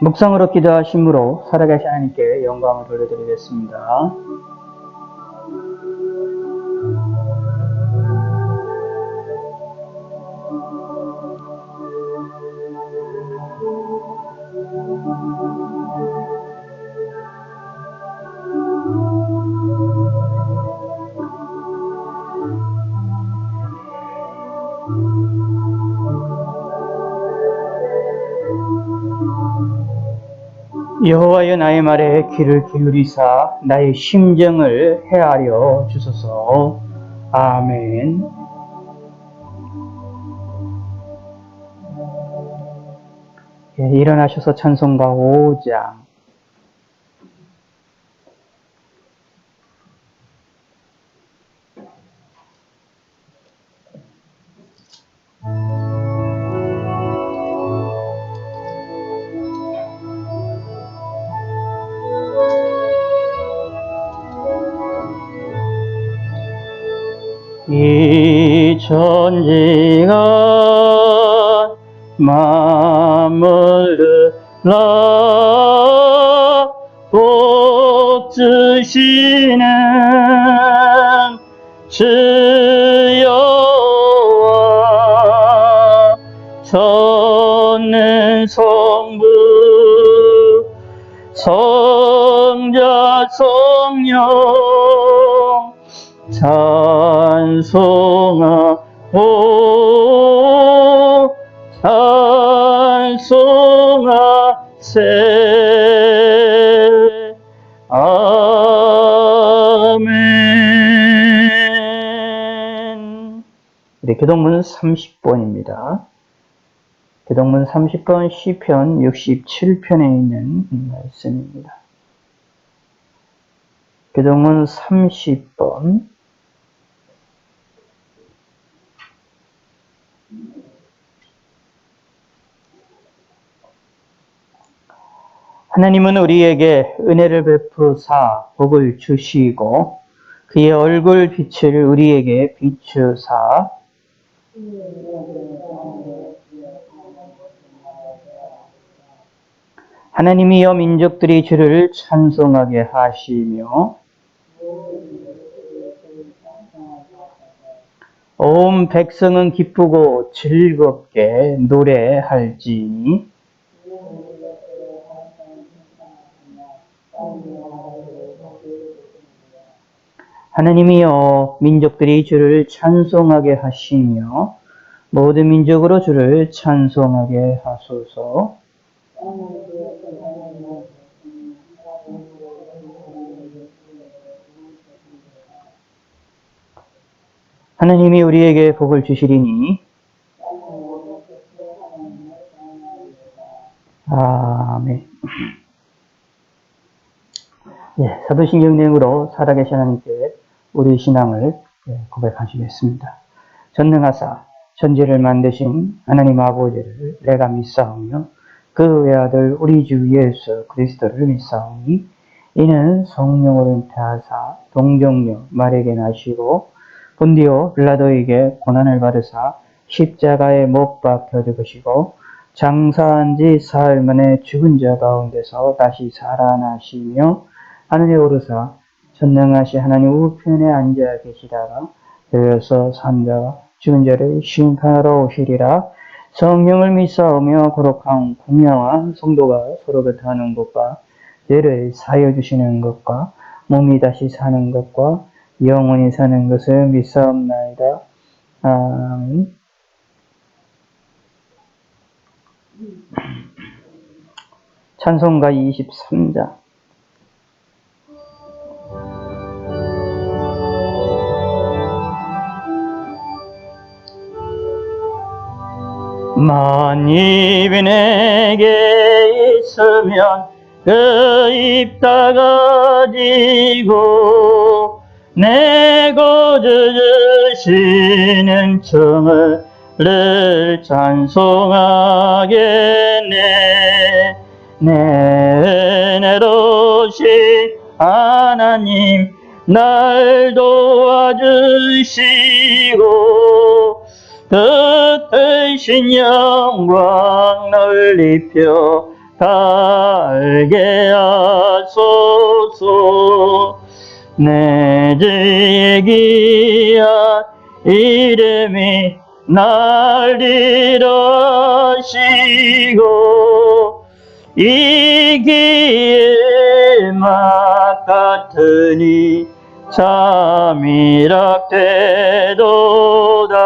묵상으로 기도하심으로 살아계신 하나님께 영광을 돌려드리겠습니다. 여호와여, 나의 말에 귀를 기울이사 나의 심정을 헤아려 주소서. 아멘. 일어나셔서 찬송가 5장. 이 천지가 맞물르라 복주시는 주여와 전는 성부 성자 성령 찬송하오 찬송하세. 아멘. 우리 교동문 30번입니다. 교동문 30번 시편 67편에 있는 말씀입니다. 교동문 30번 하나님은 우리에게 은혜를 베푸사 복을 주시고 그의 얼굴 빛을 우리에게 비추사 하나님이여 민족들이 주를 찬송하게 하시며 온 백성은 기쁘고 즐겁게 노래할지니 하나님이여 민족들이 주를 찬송하게 하시며 모든 민족으로 주를 찬송하게 하소서. 하나님이 우리에게 복을 주시리니 아멘. 사도신경 내용으로 살아계신 하나님께 우리 신앙을 고백하시겠습니다. 전능하사 천지를 만드신 하나님 아버지를 내가 믿사오며 그 외아들 우리 주 예수 그리스도를 믿사오니 이는 성령으로 잉태하사 동정녀 마리아에게 나시고 본디오 빌라도에게 고난을 받으사 십자가에 못 박혀 죽으시고 장사한 지 사흘 만에 죽은 자 가운데서 다시 살아나시며 하늘에 오르사 전능하신 하나님 우편에 앉아 계시다가 되어서 산자와 죽은 자를 심판하러 오시리라. 성령을 믿사오며 거룩한 공양한 성도가 서로 곁하는 것과 죄를 사하여 주시는 것과 몸이 다시 사는 것과 영원히 사는 것을 믿사옵나이다. 아멘. 찬송가 23장. 만입이 내게 있으면 그 입 닫아지고 내 거저 주시는 청을 늘 찬송하겠네. 내 은혜로우신 하나님 날 도와주시고 뜻되신 영광 널 입혀 살게 하소서. 내 주의 귀한 이름이 날 이루시고 이 길에 막 같으니 참이라 되도다.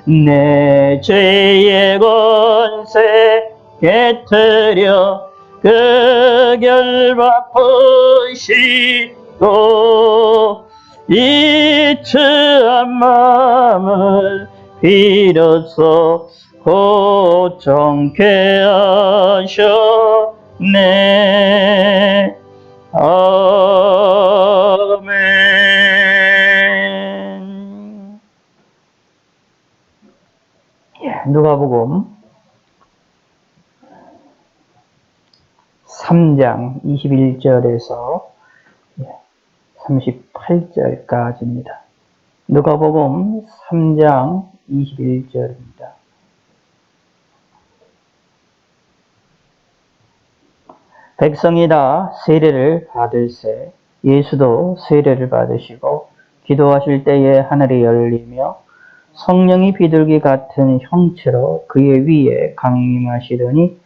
내 죄의 권세 깨뜨려 그 결박 푸시고 이츠한 마음을 비로소 고정케 하셨네. 아멘. 누가복음 3장 21절에서 38절까지입니다. 누가복음 3장 21절입니다. 백성이 다 세례를 받을세 예수도 세례를 받으시고 기도하실 때에 하늘이 열리며 성령이 비둘기 같은 형체로 그의 위에 강림하시더니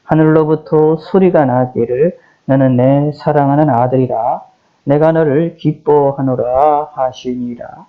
하늘로부터 소리가 나기를 너는 내 사랑하는 아들이라 내가 너를 기뻐하노라 하시니라.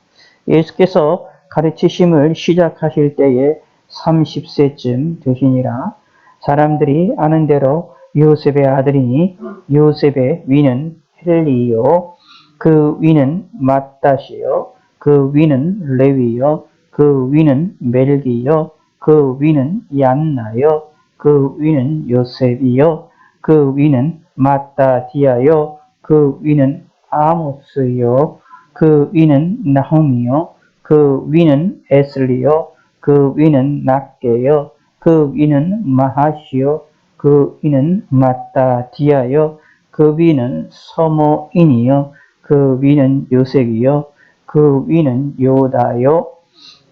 예수께서 가르치심을 시작하실 때에 30세쯤 되시니라. 사람들이 아는 대로 요셉의 아들이니 요셉의 위는 헬리요 그 위는 맏다시요 그 위는 레위요 그 위는 멜기요 그 위는 얀나요 그 위는 요셉이요 그 위는 마따디아요 그 위는 아모스요 그 위는 나홈이요 그 위는 에슬리요 그 위는 낫게요 그 위는 마하시요 그 위는 마따디아요 그 위는 서모인이요 그 위는 요색이요 그 위는 요다요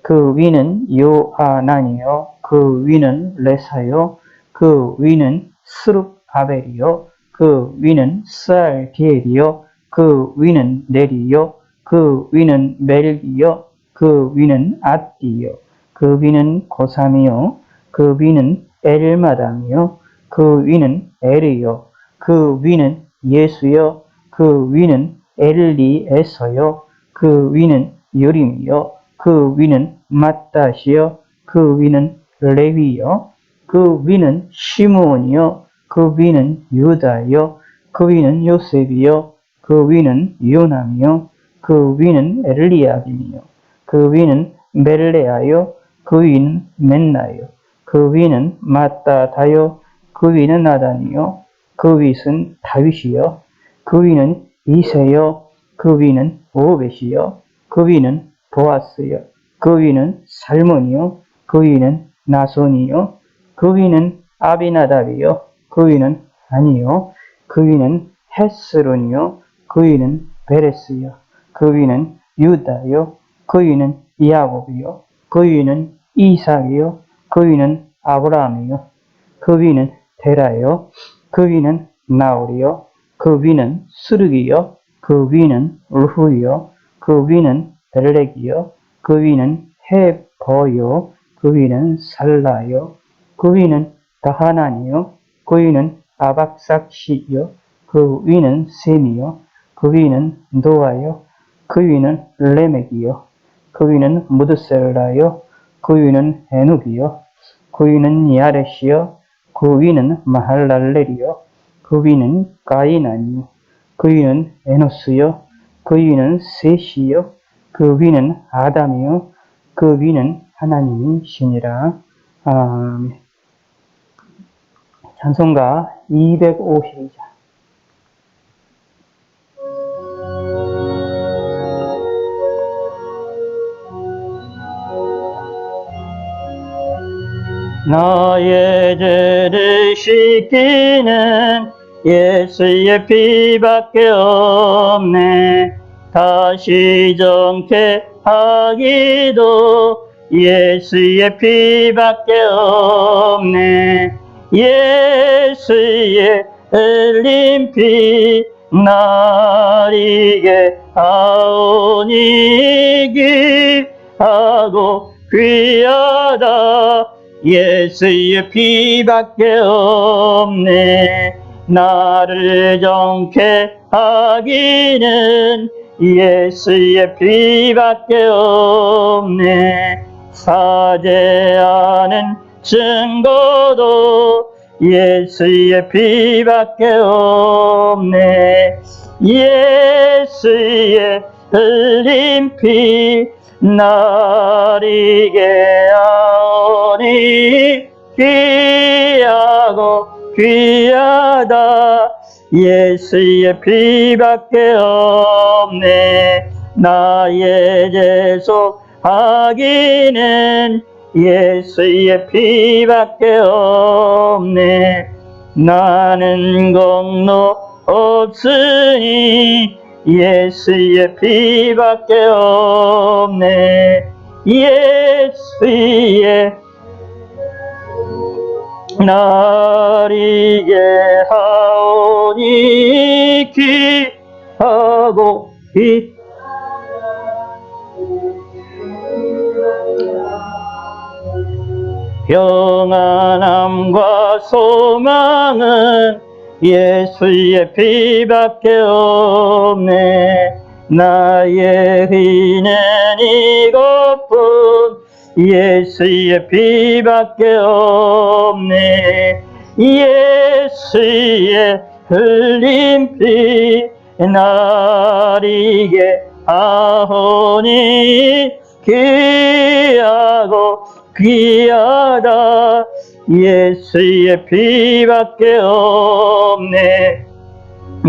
그 위는 요하나니요 그 위는 레사요 그 위는 스룹아벨이요 그 위는 스알디엘이요 그 위는 네리요 그 위는 멜기요 그 위는 아띠요 그 위는 고삼이요 그 위는 엘마담이요 그 위는 에리요 그 위는 예수요 그 위는 엘리에서요 그 위는 요림이요 그 위는 맏다시요 그 위는 레위요 그 위는 시므온이요 그 위는 유다요 그 위는 요셉이요 그 위는 요남이요 그 위는 엘리야김이요 그 위는 멜레아요 그 위는 맨나요 그 위는 마따다요 그 위는 나단이요 그 위는 다윗이요 그 위는 이세요 그 위는 오벳이요 그 위는 보아스요 그 위는 살몬이요 그 위는 나손이요 그 위는 아비나답이요 그 위는 아니요 그 위는 헤스론이요 그 위는 베레스요 그 위는 유다요 그 위는 야곱이요 그 위는 이삭이요 그 위는 아브라함이요 그 위는 데라요 그 위는 나홀이요 그 위는 스르기요 그 위는 울후요 그 위는 벨렉이요 그 위는 헤버요 그 위는 살라요 그 위는 다하나니요 그 위는 아박삭시요 그 위는 셈이요 그 위는 노아요 그 위는 레멕이요 그 위는 무드셀라요 그 위는 에녹이요 그 위는 야렛이요 그 위는 마할랄렐이요 그 위는 가이나니요 그 위는 에노스요 그 위는 셋이요 그 위는 아담이요 그 위는 하나님이시니라. 아멘. 찬송가 252장. 나의 죄를 씻기는 예수의 피밖에 없네. 다시 정케 하기도 예수의 피밖에 없네. 예수의 흘린 피 나리게 하오니 귀하고 귀하다. 예수의 피밖에 없네. 나를 정케 하기는 예수의 피밖에 없네. 사죄하는 증거도 예수의 피밖에 없네. 예수의 흘린 피 나리게 하오니 귀하고 귀하다. 예수의 피밖에 없네. 나의 죄속 하기는 예수의 피밖에 없네. 나는 공로 없으니 예수의 피밖에 없네. 예수의 나리게 하오니 귀하고 평안함과 소망은 예수의 피밖에 없네. 나의 의는 이것뿐 예수의 피밖에 없네. 예수의 흘린 피 나리게 하오니 귀하고 귀하다. 예수의 피밖에 없네.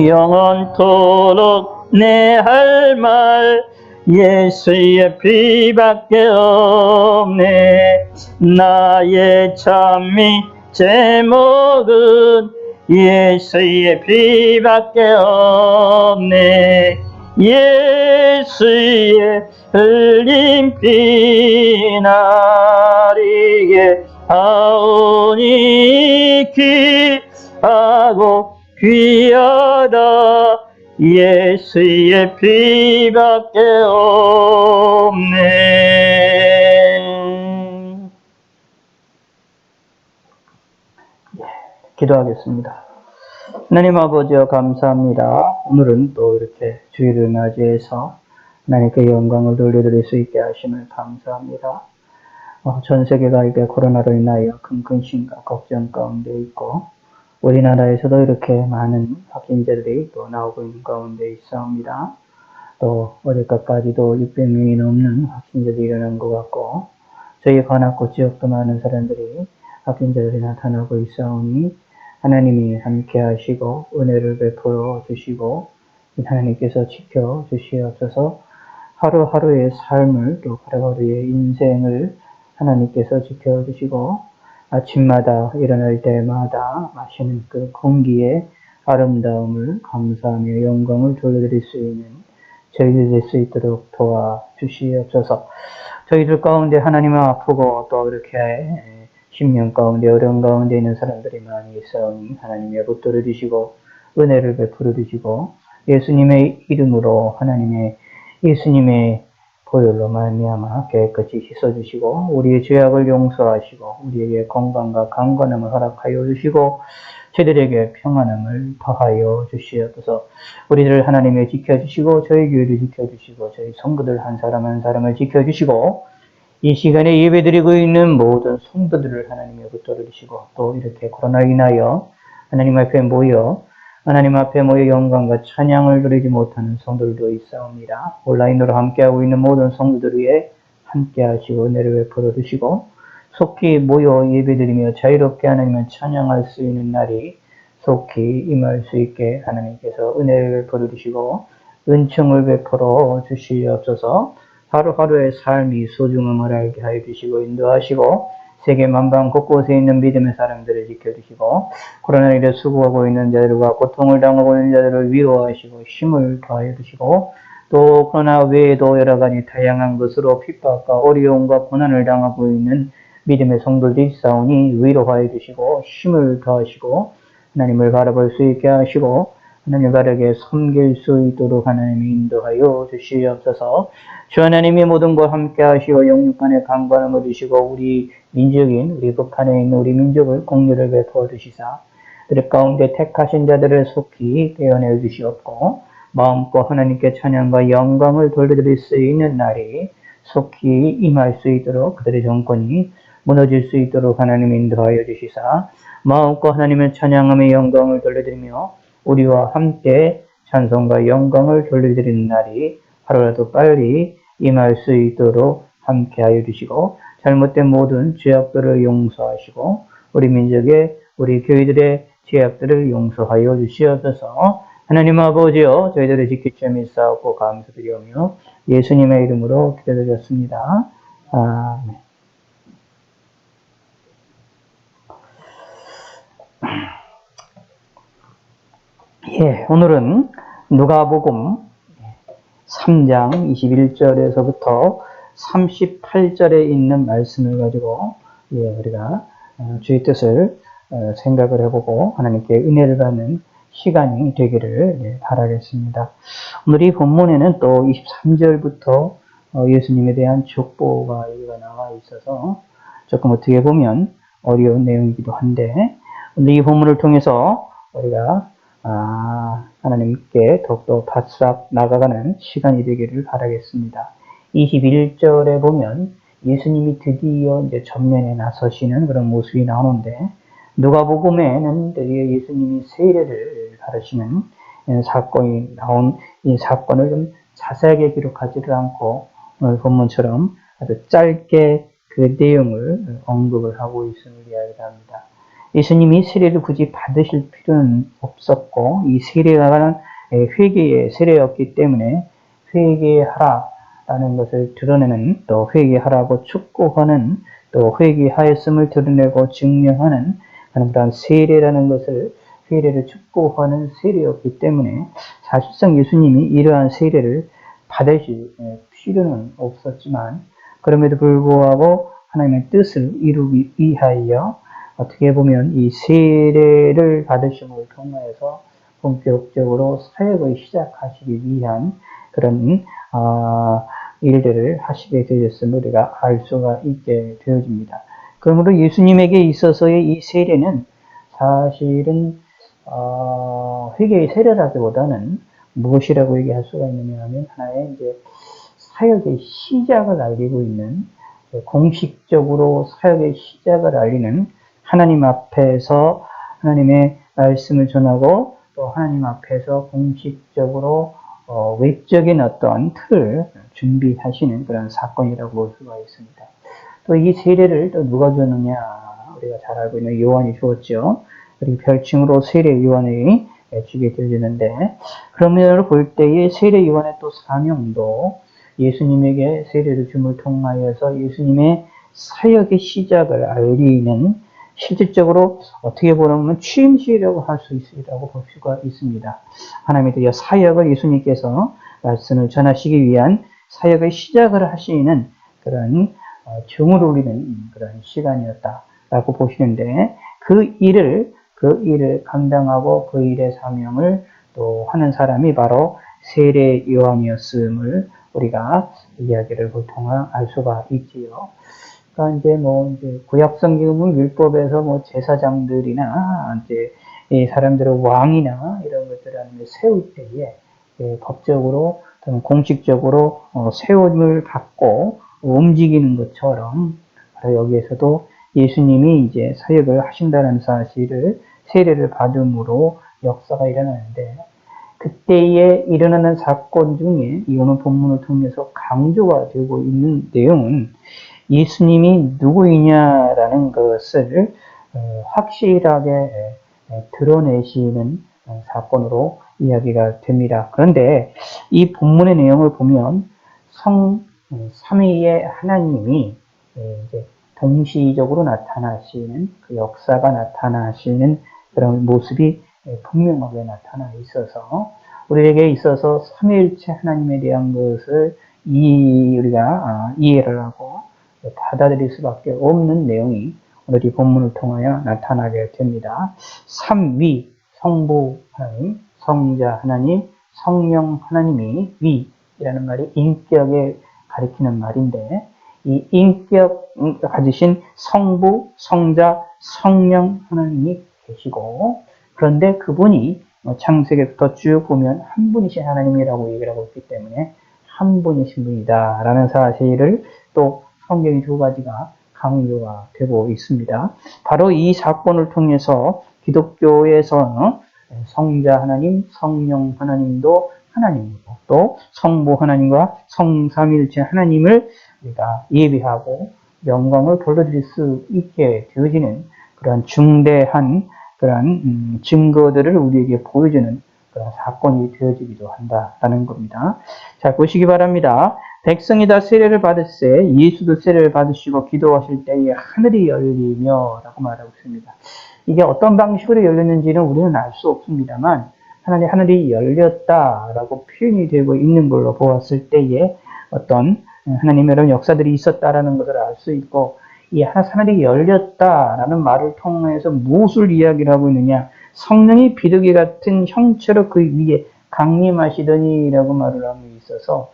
영원토록 내 할 말 예수의 피밖에 없네. 나의 찬미 제목은 예수의 피밖에 없네. 예수의 흘린 피 나리게 하오니 귀하고 귀하다. 예수의 피밖에 없네. 기도하겠습니다. 하나님 아버지여 감사합니다. 오늘은 또 이렇게 주일을 맞이해서 하나님께 영광을 돌려드릴 수 있게 하심을 감사합니다. 전 세계가 이게 코로나로 인하여 큰 근심과 걱정 가운데 있고 우리나라에서도 이렇게 많은 확진자들이 또 나오고 있는 가운데 있사옵니다. 또 어제까지도 600명이 넘는 확진자들이 일어난 것 같고 저희 관악구 지역도 많은 사람들이 확진자들이 나타나고 있사오니 하나님이 함께 하시고 은혜를 베풀어 주시고 하나님께서 지켜 주시옵소서. 하루하루의 삶을 또 하루하루의 인생을 하나님께서 지켜 주시고 아침마다 일어날 때마다 마시는 그 공기의 아름다움을 감사하며 영광을 돌려드릴 수 있는 저희들 될 수 있도록 도와주시옵소서. 저희들 가운데 하나님은 아프고 또 이렇게 심령 가운데 어려운 가운데 있는 사람들이 많이 있사오니 하나님의 붙들어 주시고 은혜를 베풀어 주시고 예수님의 이름으로 하나님의 예수님의 보혈로 말미암아 깨끗이 씻어주시고 우리의 죄악을 용서하시고 우리에게 건강과 강건함을 허락하여 주시고 저희들에게 평안함을 더하여 주시옵소서. 우리들을 하나님의 지켜주시고 저희 교회를 지켜주시고 저희 성도들 한 사람 한 사람을 지켜주시고 이 시간에 예배드리고 있는 모든 성도들을 하나님의 붙들어 주시고 또 이렇게 코로나로 인하여 하나님 앞에 모여 영광과 찬양을 드리지 못하는 성도들도 있사옵니다. 온라인으로 함께하고 있는 모든 성도들 위해 함께하시고 은혜를 베풀어 주시고 속히 모여 예배드리며 자유롭게 하나님을 찬양할 수 있는 날이 속히 임할 수 있게 하나님께서 은혜를 베풀어 주시고 은총을 베풀어 주시옵소서. 하루하루의 삶이 소중함을 알게 하여 주시고 인도하시고 세계 만방 곳곳에 있는 믿음의 사람들을 지켜주시고 코로나19에 수고하고 있는 자들과 고통을 당하고 있는 자들을 위로하시고 힘을 더하여 주시고 또 코로나 외에도 여러 가지 다양한 것으로 핍박과 어려움과 고난을 당하고 있는 믿음의 성도들이 싸우니 위로하여 주시고 힘을 더하시고 하나님을 바라볼 수 있게 하시고 하나님 바르게 섬길 수 있도록 하나님이 인도하여 주시옵소서. 주 하나님이 모든 것 함께 하시고 영육간의 강건함을 주시고 우리 민족인 우리 북한에 있는 우리 민족을 공유를 베풀어 주시사 우리 가운데 택하신 자들을 속히 떼어내 주시옵고 마음껏 하나님께 찬양과 영광을 돌려드릴 수 있는 날이 속히 임할 수 있도록 그들의 정권이 무너질 수 있도록 하나님 인도하여 주시사 마음껏 하나님의 찬양함의 영광을 돌려드리며 우리와 함께 찬송과 영광을 돌려드리는 날이 하루라도 빨리 임할 수 있도록 함께하여 주시고 잘못된 모든 죄악들을 용서하시고 우리 민족의 우리 교회들의 죄악들을 용서하여 주시옵소서. 하나님 아버지여 저희들을 지키시며 믿사옵고 감사드리오며 예수님의 이름으로 기도드렸습니다. 아멘. 예, 오늘은 누가복음 3장 21절에서부터 38절에 있는 말씀을 가지고 우리가 주의 뜻을 생각을 해보고 하나님께 은혜를 받는 시간이 되기를 바라겠습니다. 오늘 이 본문에는 또 23절부터 예수님에 대한 족보가 나와 있어서 조금 어떻게 보면 어려운 내용이기도 한데 오늘 이 본문을 통해서 우리가 하나님께 더욱더 바싹 나가가는 시간이 되기를 바라겠습니다. 21절에 보면 예수님이 드디어 이제 전면에 나서시는 그런 모습이 나오는데 누가복음에는 드디어 예수님이 세례를 받으시는 사건이 나온 이 사건을 좀 자세하게 기록하지를 않고 오늘 본문처럼 아주 짧게 그 내용을 언급을 하고 있음을 이야기합니다. 예수님이 세례를 굳이 받으실 필요는 없었고 이 세례가 회개의 세례였기 때문에 회개하라라는 것을 드러내는 또 회개하라고 촉구하는 또 회개하였음을 드러내고 증명하는 그런 세례라는 것을 세례를 촉구하는 세례였기 때문에 사실상 예수님이 이러한 세례를 받으실 필요는 없었지만 그럼에도 불구하고 하나님의 뜻을 이루기 위하여 어떻게 보면 이 세례를 받으심을 통해서 본격적으로 사역을 시작하시기 위한 그런 일들을 하시게 되었음을 우리가 알 수가 있게 되어집니다. 그러므로 예수님에게 있어서의 이 세례는 사실은 회개의 세례라기보다는 무엇이라고 얘기할 수가 있느냐 하면 하나의 이제 사역의 시작을 알리고 있는 공식적으로 사역의 시작을 알리는 하나님 앞에서 하나님의 말씀을 전하고 또 하나님 앞에서 공식적으로 외적인 어떤 틀을 준비하시는 그런 사건이라고 볼 수가 있습니다. 또 이 세례를 또 누가 줬느냐 우리가 잘 알고 있는 요한이 주었죠. 그리고 별칭으로 세례 요한이 주게 되어지는데 그런 면으로 볼 때에 세례 요한의 또 사명도 예수님에게 세례를 줌을 통하여서 예수님의 사역의 시작을 알리는 실질적으로 어떻게 보면 취임식이라고 할 수 있으리라고 볼 수가 있습니다. 하나님의 드디어 사역을 예수님께서 말씀을 전하시기 위한 사역의 시작을 하시는 그런 증을 올리는 그런 시간이었다라고 보시는데 그 일을 감당하고 그 일의 사명을 또 하는 사람이 바로 세례 요한이었음을 우리가 이야기를 통해 알 수가 있지요. 그러니까 이제 구약 성경은 율법에서 제사장들이나 이제 이 사람들의 왕이나 이런 것들을 세울 때에 법적으로 또는 공식적으로 세움을 받고 움직이는 것처럼 바로 여기에서도 예수님이 이제 사역을 하신다는 사실을 세례를 받음으로 역사가 일어나는데 그때에 일어나는 사건 중에 이 오늘 본문을 통해서 강조가 되고 있는 내용은 예수님이 누구이냐라는 것을 확실하게 드러내시는 사건으로 이야기가 됩니다. 그런데 이 본문의 내용을 보면 삼위의 하나님이 이제 동시적으로 나타나시는 그 역사가 나타나시는 그런 모습이 분명하게 나타나 있어서 우리에게 있어서 삼위일체 하나님에 대한 것을 우리가 이해를 하고 받아들일 수밖에 없는 내용이 오늘 이 본문을 통하여 나타나게 됩니다. 삼위, 성부 하나님, 성자 하나님, 성령 하나님이 위이라는 말이 인격에 가리키는 말인데, 이 인격 가지신 성부, 성자, 성령 하나님이 계시고, 그런데 그분이 창세기부터 쭉 보면 한 분이신 하나님이라고 얘기를 하고 있기 때문에 한 분이신 분이다 라는 사실을 또 성경의 두 가지가 강조가 되고 있습니다. 바로 이 사건을 통해서 기독교에서 성자 하나님, 성령 하나님도 하나님이고 또 성부 하나님과 성삼일체 하나님을 우리가 예배하고 영광을 돌려드릴 수 있게 되어지는 그런 중대한 그런 증거들을 우리에게 보여주는 그런 사건이 되어지기도 한다라는 겁니다. 자, 보시기 바랍니다. 백성이 다 세례를 받으세 예수도 세례를 받으시고 기도하실 때에 하늘이 열리며 라고 말하고 있습니다. 이게 어떤 방식으로 열렸는지는 우리는 알 수 없습니다만 하늘이 열렸다라고 표현이 되고 있는 걸로 보았을 때에 어떤 하나님의 이런 역사들이 있었다라는 것을 알 수 있고, 이 하늘이 열렸다라는 말을 통해서 무엇을 이야기를 하고 있느냐, 성령이 비둘기 같은 형체로 그 위에 강림하시더니라고 말을 하고 있어서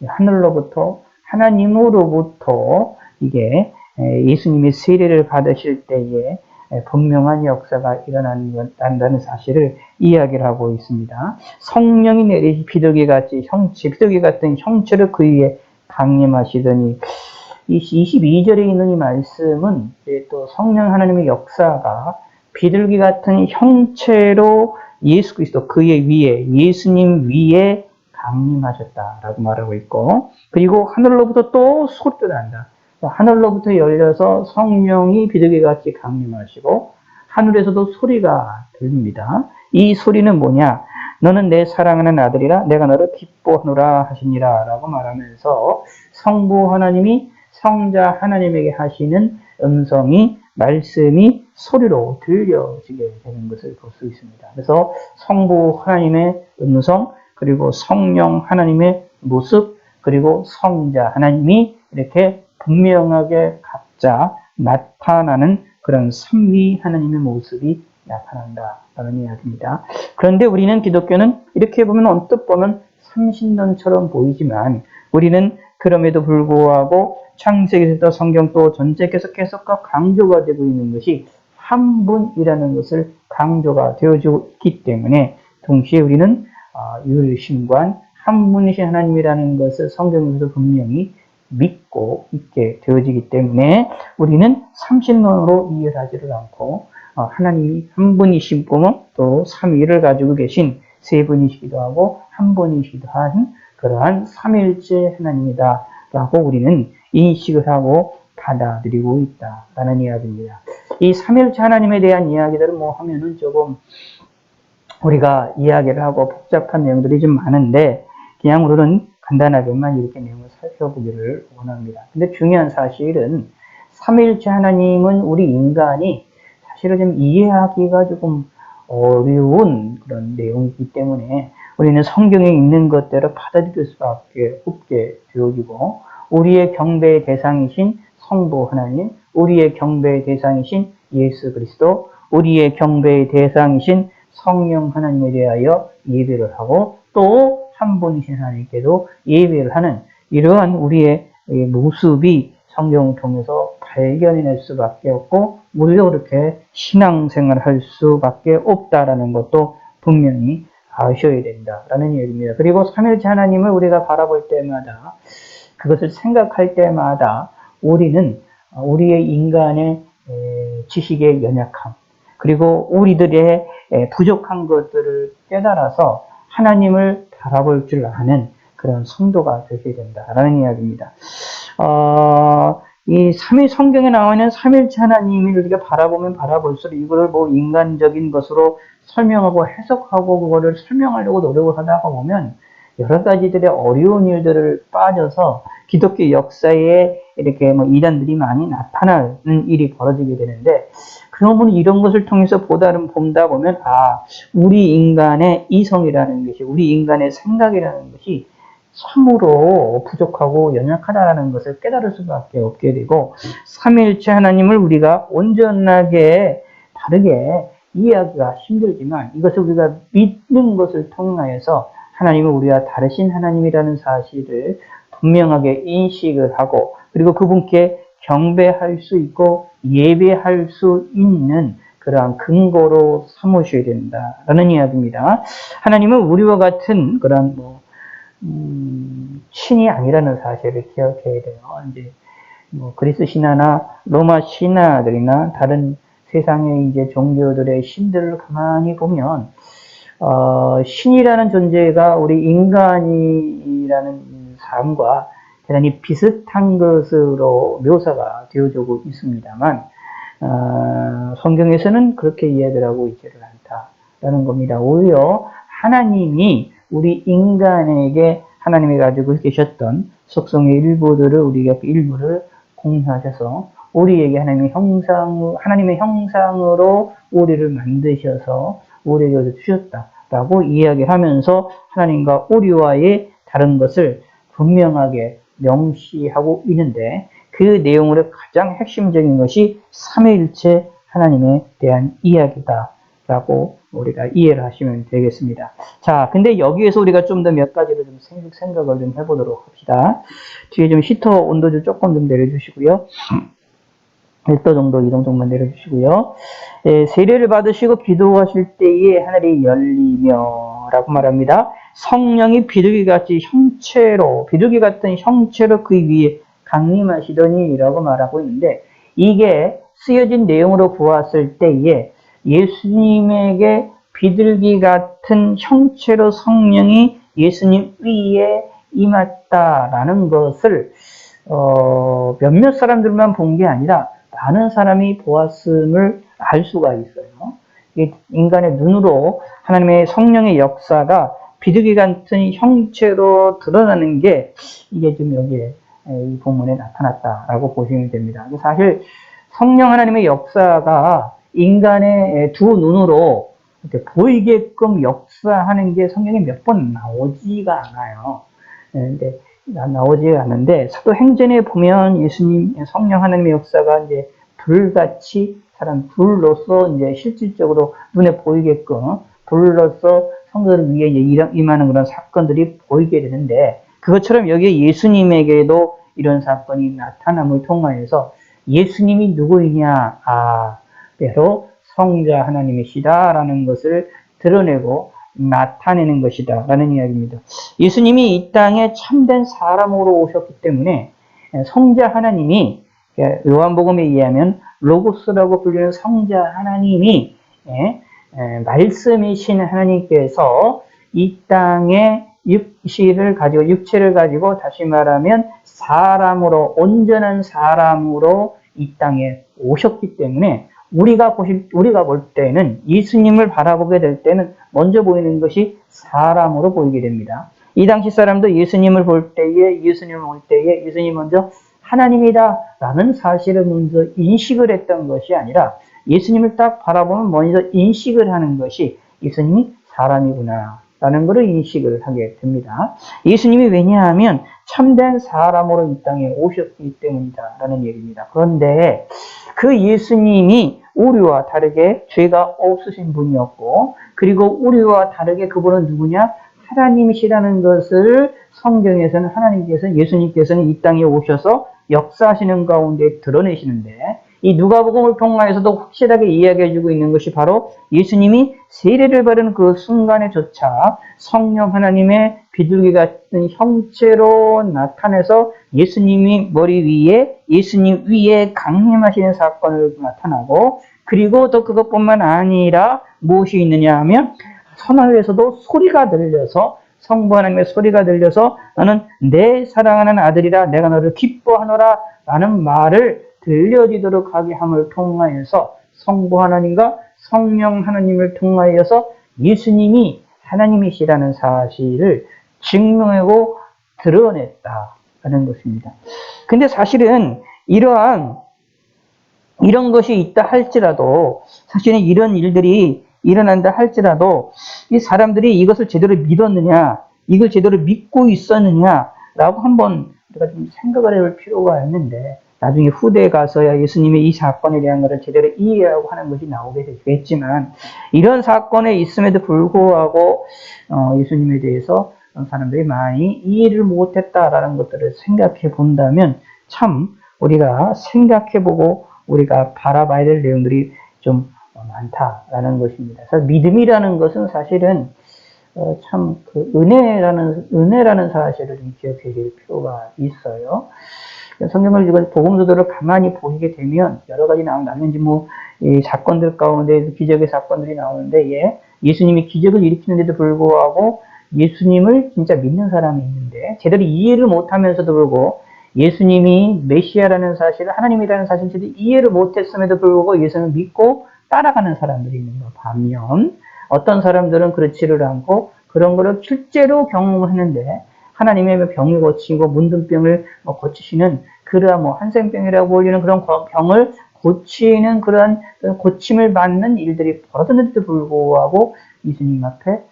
하늘로부터 하나님으로부터 이게 예수님이 세례를 받으실 때에 분명한 역사가 일어난다는 사실을 이야기를 하고 있습니다. 성령이 내리시 비둘기 같은 형체로 그 위에 강림하시더니, 22절에 있는 이 말씀은 또 성령 하나님의 역사가 비둘기 같은 형체로 예수 그리스도 그의 위에, 예수님 위에 강림하셨다라고 말하고 있고, 그리고 하늘로부터 또 소리가 난다. 하늘로부터 열려서 성령이 비둘기같이 강림하시고 하늘에서도 소리가 들립니다. 이 소리는 뭐냐? 너는 내 사랑하는 아들이라 내가 너를 기뻐하노라 하시니라 라고 말하면서 성부 하나님이 성자 하나님에게 하시는 음성이, 말씀이 소리로 들려지게 되는 것을 볼 수 있습니다. 그래서 성부 하나님의 음성, 그리고 성령 하나님의 모습, 그리고 성자 하나님이 이렇게 분명하게 각자 나타나는 그런 삼위 하나님의 모습이 나타난다라는 이야기입니다. 그런데 우리는 기독교는 이렇게 보면 언뜻 보면 삼신론처럼 보이지만, 우리는 그럼에도 불구하고 창세기부터 성경 또 전체에서 계속 강조가 되고 있는 것이 한 분이라는 것을 강조가 되어지고 있기 때문에, 동시에 우리는 유일신관 한 분이신 하나님이라는 것을 성경에서 분명히 믿고 있게 되어지기 때문에 우리는 삼신론으로 이해하지를 않고 하나님이 한 분이신 분은 또 삼위를 가지고 계신 세 분이시기도 하고 한 분이시기도 한 그러한 삼일째 하나님이다 라고 우리는 인식을 하고 받아들이고 있다라는 이야기입니다. 이 삼일째 하나님에 대한 이야기들을 하면은 조금 우리가 이야기를 하고 복잡한 내용들이 좀 많은데, 그냥 우리는 간단하게만 이렇게 내용을 살펴보기를 원합니다. 근데 중요한 사실은 삼일째 하나님은 우리 인간이 사실은 좀 이해하기가 조금 어려운 그런 내용이기 때문에 우리는 성경에 있는 것대로 받아들일 수밖에 없게 되어지고, 우리의 경배의 대상이신 성부 하나님, 우리의 경배의 대상이신 예수 그리스도, 우리의 경배의 대상이신 성령 하나님에 대하여 예배를 하고 또 한 분이신 하나님께도 예배를 하는 이러한 우리의 모습이 성경을 통해서 발견해낼 수밖에 없고, 우리도 그렇게 신앙생활을 할 수밖에 없다라는 것도 분명히 아셔야 된다라는 얘기입니다. 그리고 삼일째 하나님을 우리가 바라볼 때마다, 그것을 생각할 때마다 우리는 우리의 인간의 지식의 연약함, 그리고 우리들의 부족한 것들을 깨달아서 하나님을 바라볼 줄 아는 그런 성도가 되셔야 된다라는 이야기입니다. 이 성경에 나와 있는 삼일체 하나님을 우리가 바라보면 바라볼수록 이거를 인간적인 것으로 설명하고 해석하고 그거를 설명하려고 노력을 하다가 보면 여러 가지들의 어려운 일들을 빠져서 기독교 역사에 이렇게 이단들이 많이 나타나는 일이 벌어지게 되는데, 그러면 이런 것을 통해서 본다 보면 우리 인간의 이성이라는 것이, 우리 인간의 생각이라는 것이 참으로 부족하고 연약하다라는 것을 깨달을 수밖에 없게 되고, 삼위일체 하나님을 우리가 온전하게 다르게 이해하기가 힘들지만, 이것을 우리가 믿는 것을 통하여서 하나님은 우리와 다르신 하나님이라는 사실을 분명하게 인식을 하고, 그리고 그분께 경배할 수 있고 예배할 수 있는 그러한 근거로 삼으셔야 된다라는 이야기입니다. 하나님은 우리와 같은 그런 신이 아니라는 사실을 기억해야 돼요. 이제 그리스 신화나 로마 신화들이나 다른 세상의 이제 종교들의 신들을 가만히 보면 신이라는 존재가 우리 인간이라는 삶과 대단히 비슷한 것으로 묘사가 되어지고 있습니다만, 성경에서는 그렇게 이야기를 하고 있지를 않다라는 겁니다. 오히려 하나님이 우리 인간에게 하나님이 가지고 계셨던 속성의 일부들을 우리에게 일부를 공유하셔서 우리에게 하나님의 형상으로 우리를 만드셔서 우리에게 주셨다라고 이야기하면서 하나님과 우리와의 다른 것을 분명하게 명시하고 있는데, 그 내용으로 가장 핵심적인 것이 삼위일체 하나님에 대한 이야기다라고 우리가 이해를 하시면 되겠습니다. 자, 근데 여기에서 우리가 좀 더 몇 가지를 좀 생각을 좀 해보도록 합시다. 뒤에 좀 히터 온도 좀 조금 좀 내려주시고요. 1도 정도, 2도 정도만 내려주시고요. 세례를 받으시고 기도하실 때에 하늘이 열리며 라고 말합니다. 성령이 비둘기 같은 형체로 그 위에 강림하시더니 라고 말하고 있는데, 이게 쓰여진 내용으로 보았을 때에 예수님에게 비둘기 같은 형체로 성령이 예수님 위에 임했다라는 것을 몇몇 사람들만 본 게 아니라 많은 사람이 보았음을 알 수가 있어요. 인간의 눈으로 하나님의 성령의 역사가 비둘기 같은 형체로 드러나는 게 이게 좀 여기에 이 본문에 나타났다라고 보시면 됩니다. 사실 성령 하나님의 역사가 인간의 두 눈으로 이렇게 보이게끔 역사하는 게 성경에 몇 번 나오지가 않아요. 근데 나오지 않는데, 사도행전에 보면 예수님 성령 하나님의 역사가 이제 불같이 불로서 이제 실질적으로 눈에 보이게끔 불로서 성도들 위에 임하는 그런 사건들이 보이게 되는데, 그것처럼 여기 예수님에게도 이런 사건이 나타남을 통하여서 예수님이 누구이냐, 바로 성자 하나님이시다라는 것을 드러내고 나타내는 것이다 라는 이야기입니다. 예수님이 이 땅에 참된 사람으로 오셨기 때문에 성자 하나님이, 요한복음에 의하면 로고스라고 불리는 성자 하나님이 말씀이신 하나님께서 이 땅에 육체를 가지고 다시 말하면 온전한 사람으로 이 땅에 오셨기 때문에 우리가 볼 때는, 예수님을 바라보게 될 때는 먼저 보이는 것이 사람으로 보이게 됩니다. 이 당시 사람도 예수님을 볼 때에 예수님이 먼저 하나님이다 라는 사실을 먼저 인식을 했던 것이 아니라, 예수님을 딱 바라보면 먼저 인식을 하는 것이 예수님이 사람이구나 라는 것을 인식을 하게 됩니다. 예수님이 왜냐하면 참된 사람으로 이 땅에 오셨기 때문이다 라는 얘기입니다. 그런데 그 예수님이 우리와 다르게 죄가 없으신 분이었고, 그리고 우리와 다르게 그분은 누구냐? 하나님이시라는 것을 성경에서는 예수님께서는 이 땅에 오셔서 역사하시는 가운데 드러내시는데, 이 누가복음을 통하여서도 확실하게 이야기해주고 있는 것이 바로 예수님이 세례를 받은 그 순간에조차 성령 하나님의 비둘기 같은 형체로 나타내서 예수님 위에 강림하시는 사건을 나타나고, 그리고 또 그것뿐만 아니라 무엇이 있느냐 하면, 선하에서도 소리가 들려서, 성부 하나님의 소리가 들려서 너는 내 사랑하는 아들이라 내가 너를 기뻐하노라 라는 말을 들려지도록 하게 함을 통하여서 성부 하나님과 성령 하나님을 통하여서 예수님이 하나님이시라는 사실을 증명하고 드러냈다라는 것입니다. 근데 사실은 이런 것이 있다 할지라도, 사실은 이런 일들이 일어난다 할지라도 이 사람들이 이것을 제대로 믿었느냐, 이걸 제대로 믿고 있었느냐라고 한번 우리가 좀 생각을 해볼 필요가 있는데, 나중에 후대에 가서야 예수님의 이 사건에 대한 것을 제대로 이해하고 하는 것이 나오게 되겠지만, 이런 사건에 있음에도 불구하고 예수님에 대해서 사람들이 많이 이해를 못했다라는 것들을 생각해 본다면, 참 우리가 생각해보고 우리가 바라봐야 될 내용들이 좀 많다라는 것입니다. 그래서 믿음이라는 것은 사실은 참 그 은혜라는 사실을 좀 기억해 줄 필요가 있어요. 성경을 이거 복음서들을 가만히 보시게 되면 여러 가지 나오면 이제 이 사건들 가운데 기적의 사건들이 나오는데, 예수님이 기적을 일으키는데도 불구하고 예수님을 진짜 믿는 사람이 있는데, 제대로 이해를 못하면서도 불구하고 예수님이 메시아라는 사실을, 하나님이라는 사실을 제대로 이해를 못했음에도 불구하고 예수님을 믿고 따라가는 사람들이 있는 것 반면, 어떤 사람들은 그렇지를 않고 그런 거를 실제로 경험했는데 하나님의 병을 고치고 문둥병을 고치시는, 그러한 한센병이라고 불리는 그런 병을 고치는 그런 고침을 받는 일들이 벌어졌는데도 불구하고 예수님 앞에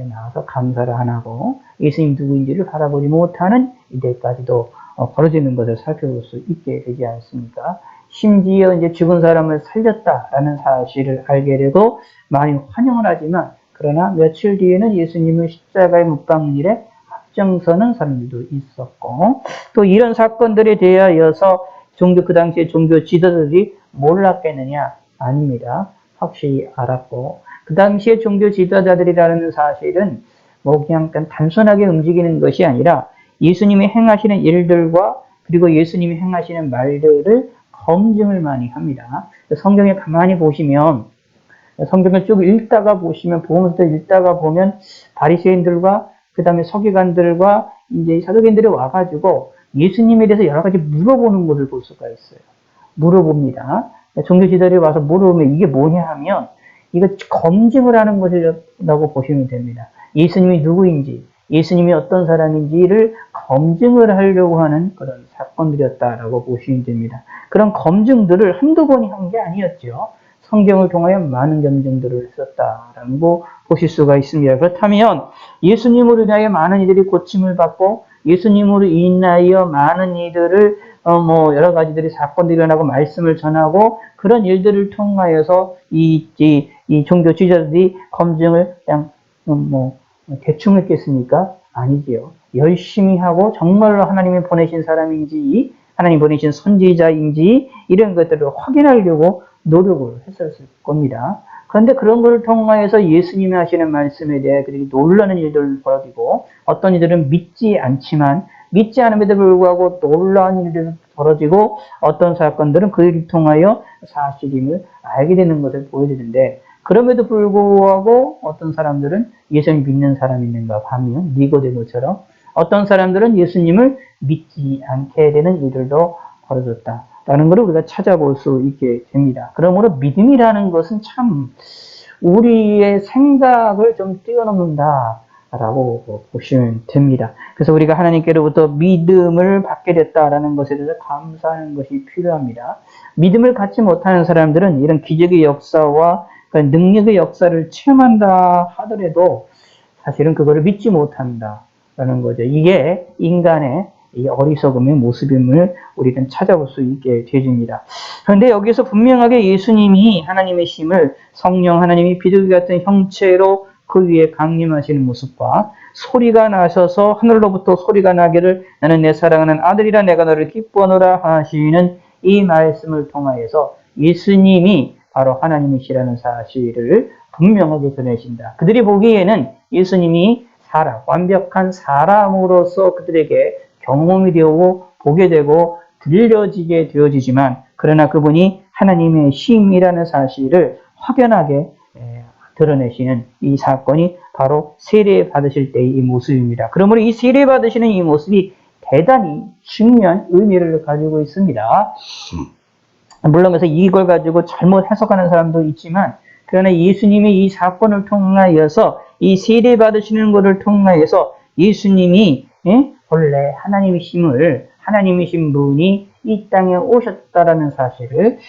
나와서 감사를 안 하고 예수님 누구인지를 바라보지 못하는 이때까지도 벌어지는 것을 살펴볼 수 있게 되지 않습니까? 심지어 이제 죽은 사람을 살렸다라는 사실을 알게 되고 많이 환영을 하지만, 그러나 며칠 뒤에는 예수님을 십자가에 못 박는 일에 앞장서는 사람들도 있었고, 또 이런 사건들에 대하여서 그 당시에 종교 지도자들이 몰랐겠느냐? 아닙니다. 확실히 알았고, 그 당시에 종교 지도자들이라는 사실은 그냥 단순하게 움직이는 것이 아니라 예수님이 행하시는 일들과 그리고 예수님이 행하시는 말들을 검증을 많이 합니다. 성경에 가만히 보시면, 성경을 쭉 읽다가 보시면, 복음서 읽다가 보면 바리새인들과 그 다음에 서기관들과 이제 사도인들이 와가지고 예수님에 대해서 여러 가지 물어보는 것을 볼 수가 있어요. 물어봅니다. 종교 지도자들이 와서 물어보면 이게 뭐냐 하면, 이거 검증을 하는 것이라고 보시면 됩니다. 예수님이 누구인지, 예수님이 어떤 사람인지를 검증을 하려고 하는 그런 사건들이었다라고 보시면 됩니다. 그런 검증들을 한두 번이 한 게 아니었죠. 성경을 통하여 많은 검증들을 했었다라는 거 보실 수가 있습니다. 그렇다면 예수님으로 인하여 많은 이들이 고침을 받고 예수님으로 인하여 많은 이들을 여러 가지들이 사건들이 일어나고 말씀을 전하고 그런 일들을 통하여서 이 종교 지도자들이 검증을 그냥 대충 했겠습니까? 아니지요. 열심히 하고 정말로 하나님이 보내신 사람인지 하나님 보내신 선지자인지 이런 것들을 확인하려고 노력을 했었을 겁니다. 그런데 그런 것을 통하여서 예수님이 하시는 말씀에 대해 그들이 놀라는 일들을 벌어지고, 어떤 이들은 믿지 않지만 믿지 않음에도 불구하고 놀라운 일들이 벌어지고, 어떤 사건들은 그 일을 통하여 사실임을 알게 되는 것을 보여주는데, 그럼에도 불구하고 어떤 사람들은 예수님 믿는 사람이 있는가 하면 니고데모처럼 어떤 사람들은 예수님을 믿지 않게 되는 일들도 벌어졌다라는 것을 우리가 찾아볼 수 있게 됩니다. 그러므로 믿음이라는 것은 참 우리의 생각을 좀 뛰어넘는다라고 보시면 됩니다. 그래서 우리가 하나님께로부터 믿음을 받게 됐다라는 것에 대해서 감사하는 것이 필요합니다. 믿음을 갖지 못하는 사람들은 이런 기적의 역사와 능력의 역사를 체험한다 하더라도 사실은 그거를 믿지 못한다라는 거죠. 이게 인간의 이 어리석음의 모습임을 우리는 찾아볼 수 있게 되집니다. 그런데 여기서 분명하게 예수님이 하나님의 힘을 성령 하나님이 비둘기 같은 형체로 그 위에 강림하시는 모습과 소리가 나셔서 하늘로부터 소리가 나기를 나는 내 사랑하는 아들이라 내가 너를 기뻐하노라 하시는 이 말씀을 통하여서 예수님이 바로 하나님이시라는 사실을 분명하게 전해진다. 그들이 보기에는 예수님이 완벽한 사람으로서 그들에게 경험이 되고 보게 되고 들려지게 되어지지만, 그러나 그분이 하나님의 힘이라는 사실을 확연하게 드러내시는 이 사건이 바로 세례 받으실 때의 이 모습입니다. 그러므로 이 세례 받으시는 이 모습이 대단히 중요한 의미를 가지고 있습니다. 물론 그래서 이걸 가지고 잘못 해석하는 사람도 있지만, 그러나 예수님이 이 사건을 통하여서 이 세례 받으시는 것을 통하여서 예수님이 본래 하나님이신 분이 이 땅에 오셨다라는 사실을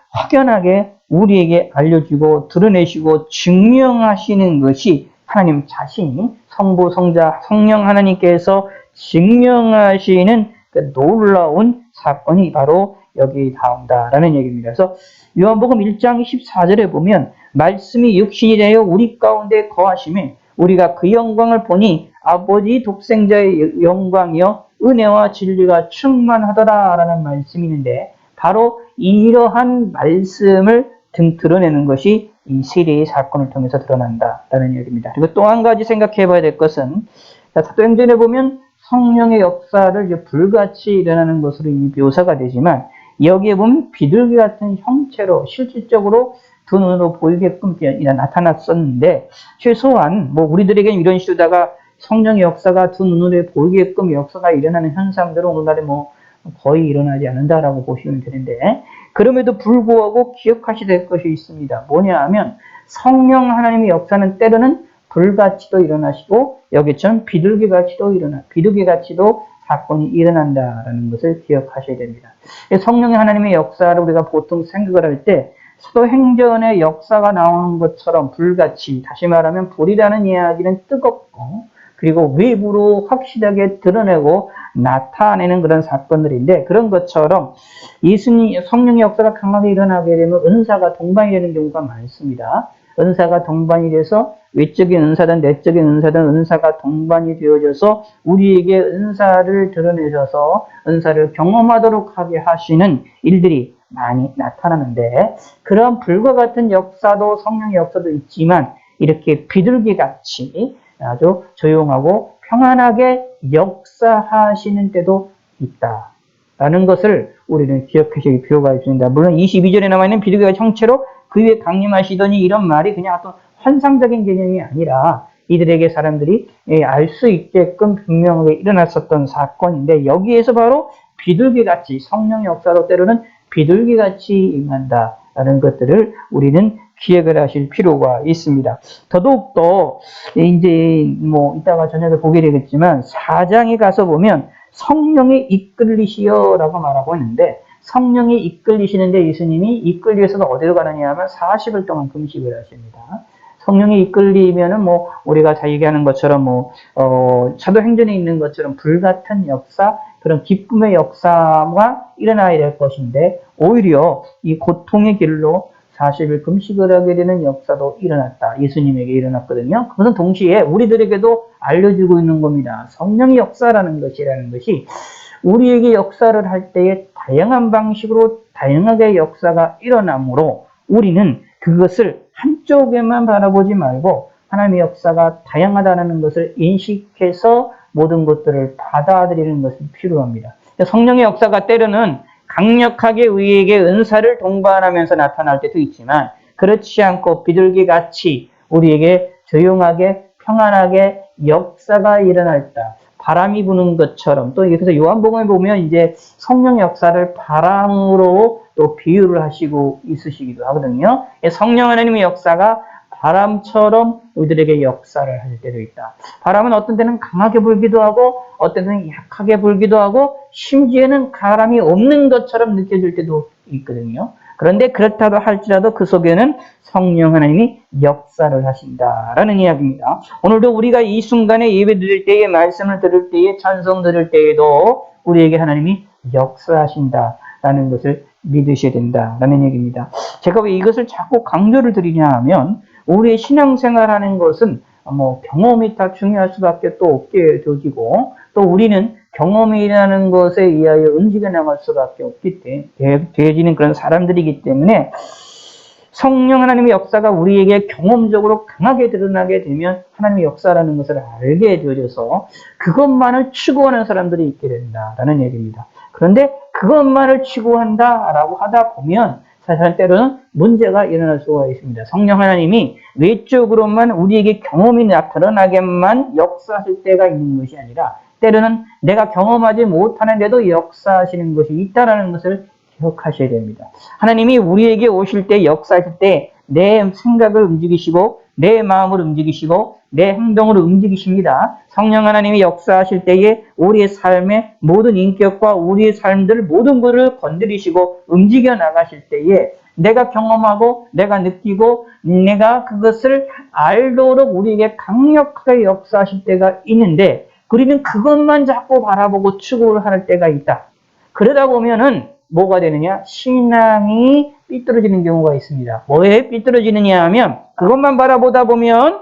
확연하게 우리에게 알려주고 드러내시고 증명하시는 것이 하나님 자신이 성부, 성자, 성령 하나님께서 증명하시는 그 놀라운 사건이 바로 여기 나온다라는 얘기입니다. 그래서 요한복음 1장 14절에 보면 말씀이 육신이 되어 우리 가운데 거하심에 우리가 그 영광을 보니 아버지 독생자의 영광이요 은혜와 진리가 충만하더라라는 말씀이 있는데 바로 이러한 말씀을 드러내는 것이 이 세례의 사건을 통해서 드러난다라는 얘기입니다. 그리고 또 한 가지 생각해 봐야 될 것은 사도행전에 보면 성령의 역사를 이제 불같이 일어나는 것으로 이 묘사가 되지만 여기에 보면 비둘기 같은 형체로 실질적으로 두 눈으로 보이게끔 나타났었는데 최소한 뭐 우리들에게는 이런 식으로다가 성령의 역사가 두 눈으로 보이게끔 역사가 일어나는 현상들은 오늘날에 뭐 거의 일어나지 않는다라고 보시면 되는데 그럼에도 불구하고 기억하셔야 될 것이 있습니다. 뭐냐 하면 성령 하나님의 역사는 때로는 불같이도 일어나시고 여기처럼 비둘기같이도 사건이 일어난다라는 것을 기억하셔야 됩니다. 성령의 하나님의 역사를 우리가 보통 생각을 할 때 사도행전의 역사가 나오는 것처럼 불같이, 다시 말하면 불이라는 이야기는 뜨겁고 그리고 외부로 확실하게 드러내고 나타내는 그런 사건들인데 그런 것처럼 예수님 성령의 역사가 강하게 일어나게 되면 은사가 동반이 되는 경우가 많습니다. 은사가 동반이 돼서 외적인 은사든 내적인 은사든 은사가 동반이 되어져서 우리에게 은사를 드러내셔서 은사를 경험하도록 하게 하시는 일들이 많이 나타나는데 그런 불과 같은 역사도 성령의 역사도 있지만 이렇게 비둘기같이 아주 조용하고 평안하게 역사하시는 때도 있다라는 것을 우리는 기억하실 필요가 있습니다. 물론 22절에 남아있는 비둘기가 형체로 그 위에 강림하시더니 이런 말이 그냥 어떤 환상적인 개념이 아니라 이들에게 사람들이 알 수 있게끔 분명하게 일어났었던 사건인데 여기에서 바로 비둘기같이 성령의 역사로 때로는 비둘기같이 임한다라는 것들을 우리는 기억을 하실 필요가 있습니다. 더더욱더 이제 뭐 이따가 저녁에 보게 되겠지만 4장에 가서 보면 성령이 이끌리시어라고 말하고 있는데 성령이 이끌리시는데 예수님이 이끌리셔서 어디로 가느냐 하면 40일 동안 금식을 하십니다. 성령이 이끌리면은 뭐 우리가 다 얘기하는 것처럼 사도행전에 있는 것처럼 불같은 역사, 그런 기쁨의 역사가 일어나야 될 것인데 오히려 이 고통의 길로 40일 금식을 하게 되는 역사도 일어났다. 예수님에게 일어났거든요. 그것은 동시에 우리들에게도 알려주고 있는 겁니다. 성령의 역사라는 것이 우리에게 역사를 할 때에 다양한 방식으로 다양하게 역사가 일어나므로 우리는 그것을 한쪽에만 바라보지 말고 하나님의 역사가 다양하다는 것을 인식해서 모든 것들을 받아들이는 것이 필요합니다. 성령의 역사가 때로는 강력하게 우리에게 은사를 동반하면서 나타날 때도 있지만 그렇지 않고 비둘기같이 우리에게 조용하게 평안하게 역사가 일어날 때 바람이 부는 것처럼 또 그래서 요한복음에 보면 이제 성령의 역사를 바람으로 또 비유를 하시고 있으시기도 하거든요. 성령 하나님의 역사가 바람처럼 우리들에게 역사를 할 때도 있다. 바람은 어떤 때는 강하게 불기도 하고 어떤 때는 약하게 불기도 하고 심지어는 바람이 없는 것처럼 느껴질 때도 있거든요. 그런데 그렇다고 할지라도 그 속에는 성령 하나님이 역사를 하신다라는 이야기입니다. 오늘도 우리가 이 순간에 예배 드릴 때에 말씀을 들을 때에 찬송 들을 때에도 우리에게 하나님이 역사하신다라는 것을 믿으셔야 된다라는 얘기입니다. 제가 왜 이것을 자꾸 강조를 드리냐 하면 우리의 신앙생활하는 것은 뭐 경험이 다 중요할 수밖에 또 없게 되어지고 또 우리는 경험이라는 것에 의하여 움직여 나갈 수밖에 없기 때문에 되어지는 그런 사람들이기 때문에 성령 하나님의 역사가 우리에게 경험적으로 강하게 드러나게 되면 하나님의 역사라는 것을 알게 되어져서 그것만을 추구하는 사람들이 있게 된다라는 얘기입니다. 그런데 그것만을 추구한다라고 하다 보면 사실 때로는 문제가 일어날 수가 있습니다. 성령 하나님이 외적으로만 우리에게 경험이 드러나게만 역사하실 때가 있는 것이 아니라 때로는 내가 경험하지 못하는데도 역사하시는 것이 있다는 것을 기억하셔야 됩니다. 하나님이 우리에게 오실 때 역사하실 때 내 생각을 움직이시고 내 마음을 움직이시고 내 행동을 움직이십니다. 성령 하나님이 역사하실 때에 우리의 삶의 모든 인격과 우리의 삶들 모든 것을 건드리시고 움직여 나가실 때에 내가 경험하고 내가 느끼고 내가 그것을 알도록 우리에게 강력하게 역사하실 때가 있는데 우리는 그것만 자꾸 바라보고 추구를 할 때가 있다. 그러다 보면은 뭐가 되느냐? 신앙이 삐뚤어지는 경우가 있습니다. 왜 삐뚤어지느냐 하면 그것만 바라보다 보면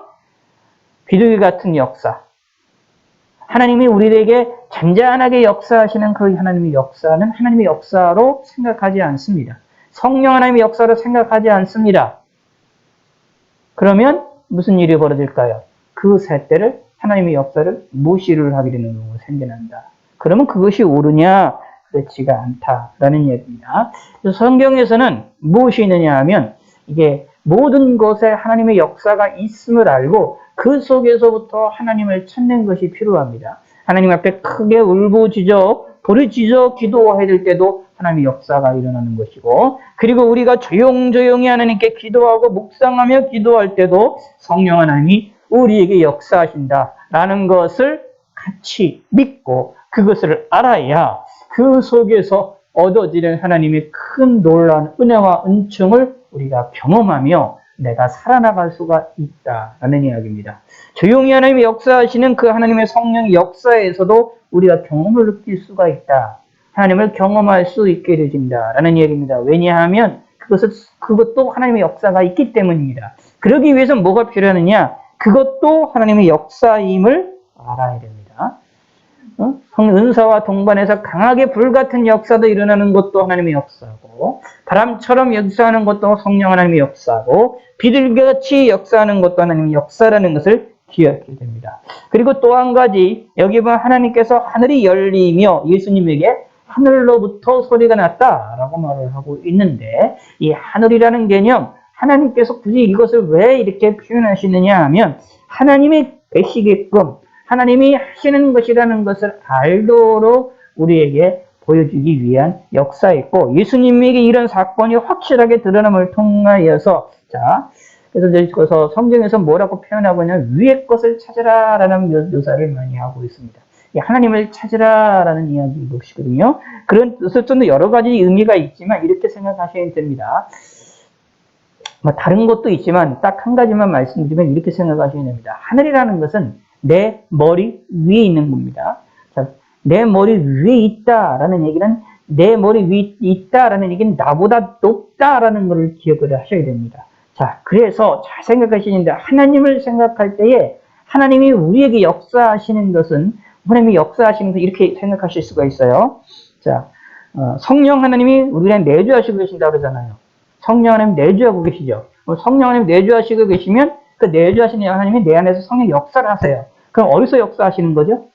비둘기 같은 역사, 하나님이 우리에게 잔잔하게 역사하시는 그 하나님의 역사는 하나님의 역사로 생각하지 않습니다. 성령 하나님의 역사로 생각하지 않습니다. 그러면 무슨 일이 벌어질까요? 그 새때를 하나님의 역사를 무시를 하게 되는 경우가 생겨난다. 그러면 그것이 옳으냐? 그렇지가 않다라는 이야기입니다. 성경에서는 무엇이 있느냐 하면 이게 모든 것에 하나님의 역사가 있음을 알고 그 속에서부터 하나님을 찾는 것이 필요합니다. 하나님 앞에 크게 울부짖어 부르짖어 기도해야 될 때도 하나님의 역사가 일어나는 것이고 그리고 우리가 조용조용히 하나님께 기도하고 묵상하며 기도할 때도 성령 하나님이 우리에게 역사하신다라는 것을 같이 믿고 그것을 알아야 그 속에서 얻어지는 하나님의 큰 놀라운 은혜와 은총을 우리가 경험하며 내가 살아나갈 수가 있다라는 이야기입니다. 조용히 하나님의 역사하시는 그 하나님의 성령의 역사에서도 우리가 경험을 느낄 수가 있다. 하나님을 경험할 수 있게 되진다라는 이야기입니다. 왜냐하면 그것도 하나님의 역사가 있기 때문입니다. 그러기 위해서는 뭐가 필요하느냐? 그것도 하나님의 역사임을 알아야 됩니다. 은사와 동반해서 강하게 불같은 역사도 일어나는 것도 하나님의 역사고 바람처럼 역사하는 것도 성령 하나님의 역사고 비둘기같이 역사하는 것도 하나님의 역사라는 것을 기억해야 됩니다. 그리고 또 한 가지 여기 보면 하나님께서 하늘이 열리며 예수님에게 하늘로부터 소리가 났다라고 말을 하고 있는데 이 하늘이라는 개념 하나님께서 굳이 이것을 왜 이렇게 표현하시느냐 하면 하나님이 계시게끔 하나님이 하시는 것이라는 것을 알도록 우리에게 보여주기 위한 역사였고 예수님에게 이런 사건이 확실하게 드러남을 통하여서 자 그래서 성경에서 뭐라고 표현하고 있냐면 위의 것을 찾으라 라는 묘사를 많이 하고 있습니다. 하나님을 찾으라라는 이야기 것이거든요. 그런 뜻을 좀 여러 가지 의미가 있지만 이렇게 생각하시면 됩니다. 다른 것도 있지만 딱 한 가지만 말씀드리면 이렇게 생각하시면 됩니다. 하늘이라는 것은 내 머리 위에 있는 겁니다. 자, 내 머리 위에 있다라는 얘기는 내 머리 위에 있다라는 얘기는 나보다 높다라는 것을 기억을 하셔야 됩니다. 자, 그래서 잘 생각하시는데 하나님을 생각할 때에 하나님이 우리에게 역사하시는 것은 하나님이 역사하시는 것은 이렇게 생각하실 수가 있어요. 자, 성령 하나님이 우리를 내주하시고 계신다고 그러잖아요. 성령 하나님 내주하고 계시죠. 성령 하나님 내주하시고 계시면 그 내주하시는 하나님이 내 안에서 성령 역사를 하세요. 그럼 어디서 역사하시는 거죠?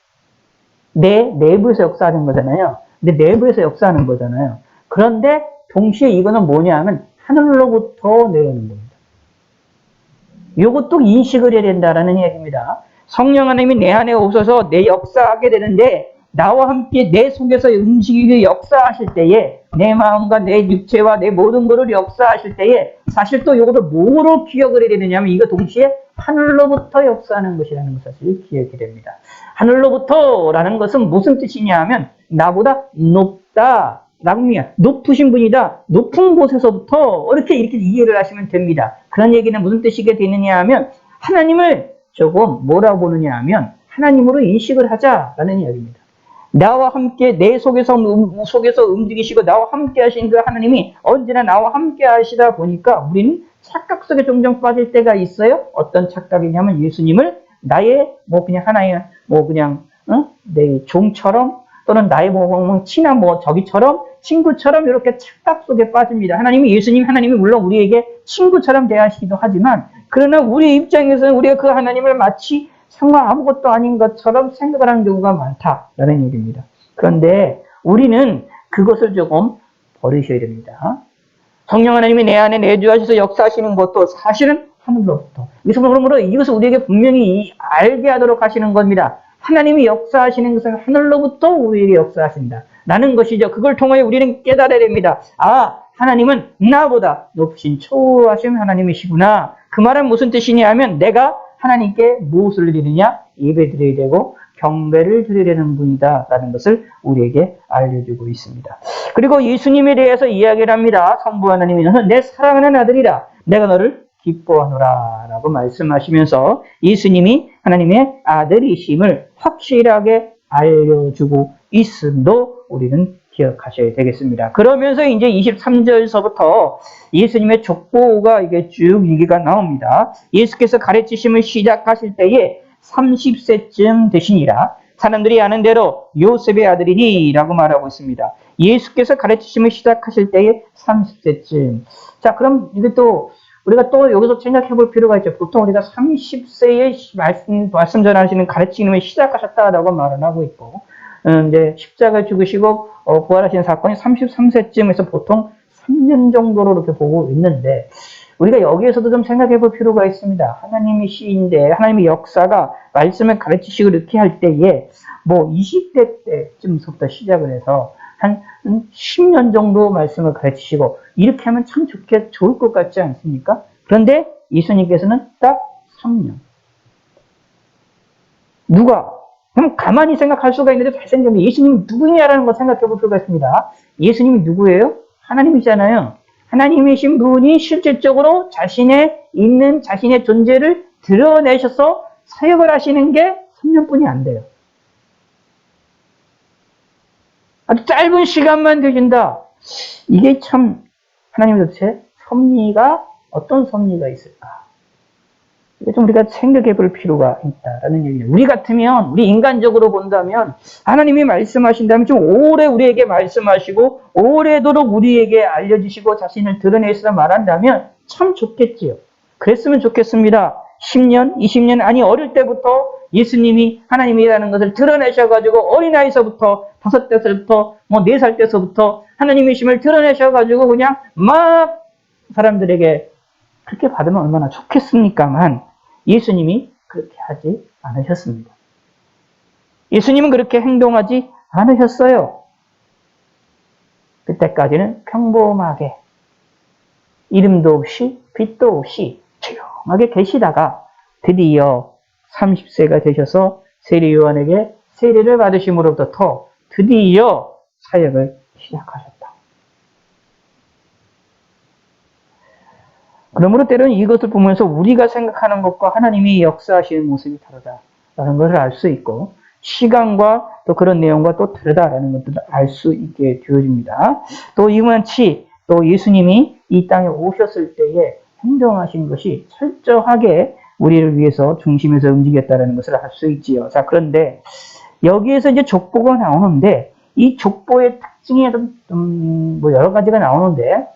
내 내부에서 역사하는 거잖아요. 내 내부에서 역사하는 거잖아요. 그런데 동시에 이거는 뭐냐 하면 하늘로부터 내려오는 겁니다. 이것도 인식을 해야 된다라는 이야기입니다. 성령 하나님이 내 안에 오셔서 내 역사하게 되는데 나와 함께 내 속에서 움직이게 역사하실 때에 내 마음과 내 육체와 내 모든 것을 역사하실 때에 사실 또 이것을 뭐로 기억을 해야 되느냐면 이거 동시에 하늘로부터 역사하는 것이라는 것을 기억이 됩니다. 하늘로부터라는 것은 무슨 뜻이냐 하면 나보다 높다. 높으신 분이다. 높은 곳에서부터 이렇게 이해를 하시면 됩니다. 그런 얘기는 무슨 뜻이게 되느냐 하면 하나님을 조금 뭐라고 보느냐 하면 하나님으로 인식을 하자라는 이야기입니다. 나와 함께 내 속에서 움직이시고 나와 함께 하신 그 하나님이 언제나 나와 함께 하시다 보니까 우리는 착각 속에 종종 빠질 때가 있어요. 어떤 착각이냐면 예수님을 나의 그냥 하나의 내 종처럼 또는 나의 친한 저기처럼 친구처럼 이렇게 착각 속에 빠집니다. 예수님이 물론 우리에게 친구처럼 대하시기도 하지만 그러나 우리 입장에서는 우리가 그 하나님을 마치 정말 아무것도 아닌 것처럼 생각을 하는 경우가 많다라는 얘기입니다. 그런데 우리는 그것을 조금 버리셔야 됩니다. 성령 하나님이 내 안에 내주하셔서 역사하시는 것도 사실은 하늘로부터. 그러므로 이것을 우리에게 분명히 알게 하도록 하시는 겁니다. 하나님이 역사하시는 것은 하늘로부터 우리에게 역사하신다. 라는 것이죠. 그걸 통하여 우리는 깨달아야 됩니다. 하나님은 나보다 높으신 초월하신 하나님이시구나. 그 말은 무슨 뜻이냐 하면 내가 하나님께 무엇을 드리느냐? 예배 드려야 되고 경배를 드려야 되는 분이다 라는 것을 우리에게 알려주고 있습니다. 그리고 예수님에 대해서 이야기를 합니다. 성부 하나님이 너는 내 사랑하는 아들이라 내가 너를 기뻐하노라 라고 말씀하시면서 예수님이 하나님의 아들이심을 확실하게 알려주고 있음도 우리는 기억하셔야 되겠습니다. 그러면서 이제 23절서부터 예수님의 족보가 이게 쭉 얘기가 나옵니다. 예수께서 가르치심을 시작하실 때에 30세쯤 되시니라. 사람들이 아는 대로 요셉의 아들이니 라고 말하고 있습니다. 예수께서 가르치심을 시작하실 때에 30세쯤. 자, 그럼 이게 또 우리가 또 여기서 생각해 볼 필요가 있죠. 보통 우리가 30세에 말씀 전하시는 가르치심을 시작하셨다라고 말을 하고 있고, 이제 십자가 죽으시고 부활하신 사건이 33세쯤에서 보통 3년 정도로 이렇게 보고 있는데, 우리가 여기에서도 좀 생각해 볼 필요가 있습니다. 하나님의 시인데, 하나님의 역사가 말씀을 가르치시고 이렇게 할 때에, 뭐 20대 때쯤부터 시작을 해서 한 10년 정도 말씀을 가르치시고, 이렇게 하면 참 좋을 것 같지 않습니까? 그런데 예수님께서는 딱 3년. 누가? 그럼 가만히 생각할 수가 있는데 잘생겼는데 예수님이 누구냐라는 걸 생각해 볼 필요가 있습니다. 예수님이 누구예요? 하나님이잖아요. 하나님이신 분이 실질적으로 자신의 존재를 드러내셔서 사역을 하시는 게 3년뿐이 안 돼요. 아주 짧은 시간만 되신다. 이게 참 하나님 도대체 어떤 섭리가 있을까? 이게 좀 우리가 생각해 볼 필요가 있다라는 얘기예요. 우리 같으면, 우리 인간적으로 본다면, 하나님이 말씀하신다면 좀 오래 우리에게 말씀하시고, 오래도록 우리에게 알려주시고, 자신을 드러내시라 말한다면 참 좋겠지요. 그랬으면 좋겠습니다. 10년, 20년, 아니, 어릴 때부터 예수님이 하나님이라는 것을 드러내셔가지고, 어린아이서부터, 5살부터, 4살 때서부터 하나님이심을 드러내셔가지고, 그냥 막 사람들에게 그렇게 받으면 얼마나 좋겠습니까만, 예수님이 그렇게 하지 않으셨습니다. 예수님은 그렇게 행동하지 않으셨어요. 그때까지는 평범하게 이름도 없이 빛도 없이 조용하게 계시다가 드디어 30세가 되셔서 세례 요한에게 세례를 받으심으로부터 드디어 사역을 시작하셨다. 그러므로 때로는 이것을 보면서 우리가 생각하는 것과 하나님이 역사하시는 모습이 다르다라는 것을 알 수 있고, 시간과 또 그런 내용과 또 다르다라는 것들을 알 수 있게 되어집니다. 또 이같이 또 예수님이 이 땅에 오셨을 때에 행동하신 것이 철저하게 우리를 위해서 중심에서 움직였다는 것을 알 수 있지요. 자, 그런데 여기에서 이제 족보가 나오는데, 이 족보의 특징이 좀 여러 가지가 나오는데,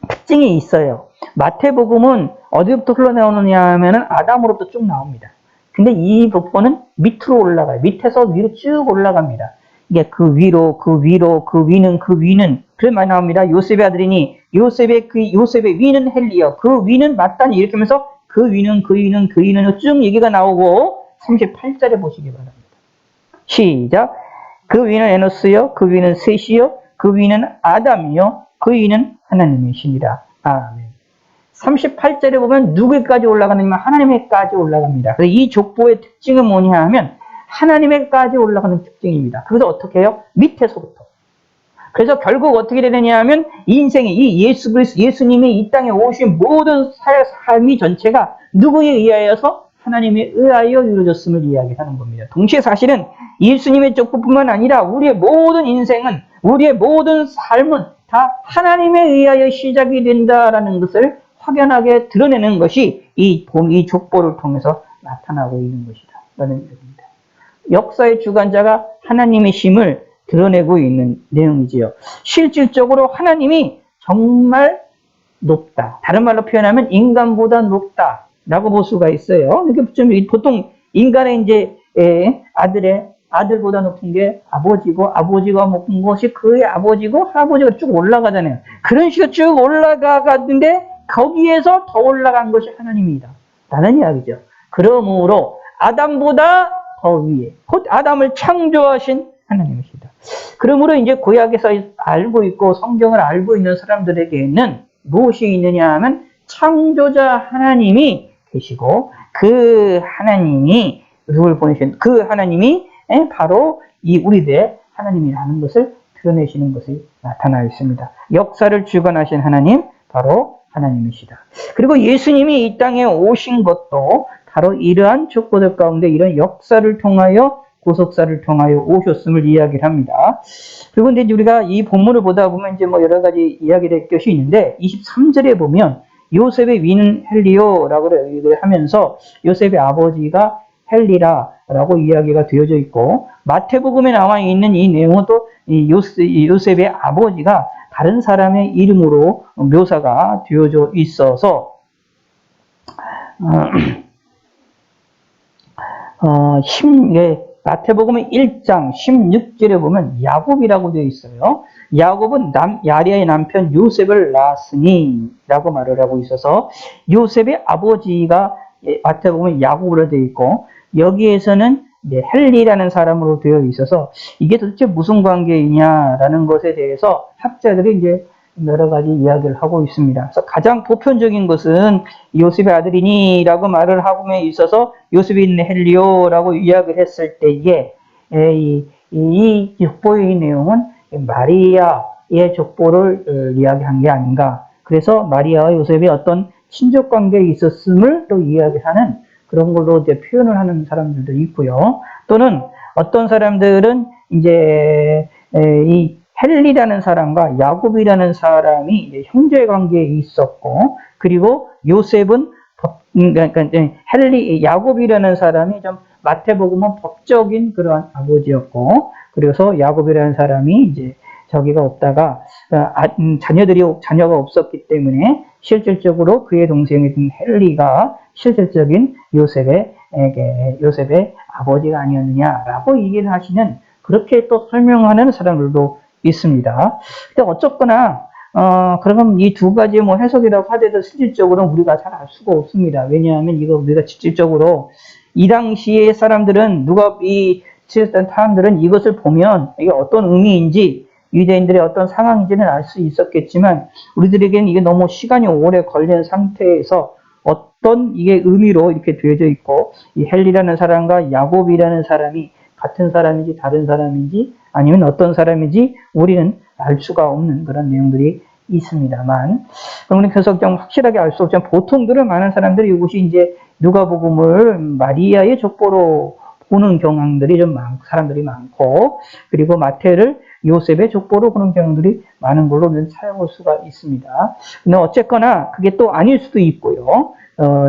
특징이 있어요. 마태복음은 어디부터 흘러나오느냐 하면은 아담으로부터 쭉 나옵니다. 근데 이 족보는 밑으로 올라가요. 밑에서 위로 쭉 올라갑니다. 이게 그 위로, 그 위로, 그 위는, 그 위는, 그런 말이 나옵니다. 요셉의 아들이니, 요셉의 위는 헬리여, 그 위는 마따니, 이렇게 하면서 그 위는, 그 위는, 그 위는 쭉 얘기가 나오고, 38절에 보시기 바랍니다. 시작. 그 위는 에노스여, 그 위는 셋이여, 그 위는 아담이여, 그 위는 하나님이시니라. 아멘. 38절에 보면 누구까지 올라가느냐, 하나님에까지 올라갑니다. 그래서 이 족보의 특징은 뭐냐 하면 하나님에까지 올라가는 특징입니다. 그래서 어떻게 해요? 밑에서부터. 그래서 결국 어떻게 되느냐 하면 인생이 이 예수님이 이 땅에 오신 모든 삶이 전체가 누구에 의하여서 하나님에 의하여 이루어졌음을 이야기하는 겁니다. 동시에 사실은 예수님의 족보뿐만 아니라 우리의 모든 인생은, 우리의 모든 삶은 다 하나님에 의하여 시작이 된다라는 것을 확연하게 드러내는 것이 이 족보를 통해서 나타나고 있는 것이다 라는 얘기입니다. 역사의 주관자가 하나님이심을 드러내고 있는 내용이지요. 실질적으로 하나님이 정말 높다. 다른 말로 표현하면 인간보다 높다라고 볼 수가 있어요. 이렇게 보통 인간의 이제 아들보다 높은 게 아버지고, 아버지가 높은 것이 그의 아버지고, 아버지가 쭉 올라가잖아요. 그런 식으로 쭉 올라가는데 거기에서 더 올라간 것이 하나님이다 라는 이야기죠. 그러므로 아담보다 더 위에, 곧 아담을 창조하신 하나님이시다. 그러므로 이제 구약에서 알고 있고 성경을 알고 있는 사람들에게는 무엇이 있느냐 하면 창조자 하나님이 계시고, 그 하나님이 누굴 보내신, 그 하나님이 바로 이 우리들의 하나님이라는 것을 드러내시는 것이 나타나 있습니다. 역사를 주관하신 하나님, 바로 하나님이시다. 그리고 예수님이 이 땅에 오신 것도 바로 이러한 족보들 가운데 이런 역사를 통하여 구속사를 통하여 오셨음을 이야기를 합니다. 그리고 이제 우리가 이 본문을 보다 보면 이제 뭐 여러 가지 이야기될 것이 있는데 23절에 보면 요셉의 위는 헬리오라고 얘기를 하면서 요셉의 아버지가 헬리라라고 이야기가 되어져 있고 마태복음에 나와 있는 이 내용은 또 요셉의 아버지가 다른 사람의 이름으로 묘사가 되어져 있어서 마태복음 1장 16절에 보면 야곱이라고 되어 있어요. 야곱은 야리아의 남편 요셉을 낳았으니 라고 말을 하고 있어서 요셉의 아버지가 마태복음에 야곱으로 되어 있고 여기에서는 헬리라는 사람으로 되어 있어서 이게 도대체 무슨 관계이냐라는 것에 대해서 학자들이 이제 여러 가지 이야기를 하고 있습니다. 그래서 가장 보편적인 것은 요셉의 아들이니라고 말을 하고에 있어서 요셉이 있는 헬리오라고 이야기를 했을 때에 이 족보의 내용은 마리아의 족보를 이야기한 게 아닌가. 그래서 마리아와 요셉이 어떤 친족 관계에 있었음을 또 이야기하는 그런 걸로 이제 표현을 하는 사람들도 있고요. 또는 어떤 사람들은 이제 이 헬리라는 사람과 야곱이라는 사람이 이제 형제 관계에 있었고, 그리고 요셉은 그러니까 야곱이라는 사람이 좀 마태복음은 법적인 그러한 아버지였고, 그래서 야곱이라는 사람이 이제 저기가 없다가 자녀가 없었기 때문에 실질적으로 그의 동생인 헬리가 실질적인 요셉의 아버지가 아니었느냐라고 얘기를 하시는 그렇게 또 설명하는 사람들도 있습니다. 근데 어쨌거나 그러면 이 두 가지 뭐 해석이라고 하더라도 실질적으로 우리가 잘 알 수가 없습니다. 왜냐하면 이거 우리가 실질적으로 이 당시의 사람들은 이 사람들은 이것을 보면 이게 어떤 의미인지 유대인들의 어떤 상황인지는 알 수 있었겠지만 우리들에게는 이게 너무 시간이 오래 걸린 상태에서 어떤 이게 의미로 이렇게 되어져 있고 이 헬리라는 사람과 야곱이라는 사람이 같은 사람인지 다른 사람인지 아니면 어떤 사람인지 우리는 알 수가 없는 그런 내용들이 있습니다만 그러면 계속 좀 확실하게 알 수 없지만 보통들은 많은 사람들이 이것이 이제 누가복음을 마리아의 족보로 보는 경향들이 사람들이 많고 그리고 마태를 요셉의 족보로 보는 경향들이 많은 걸로 사용할 수가 있습니다. 근데 어쨌거나 그게 또 아닐 수도 있고요.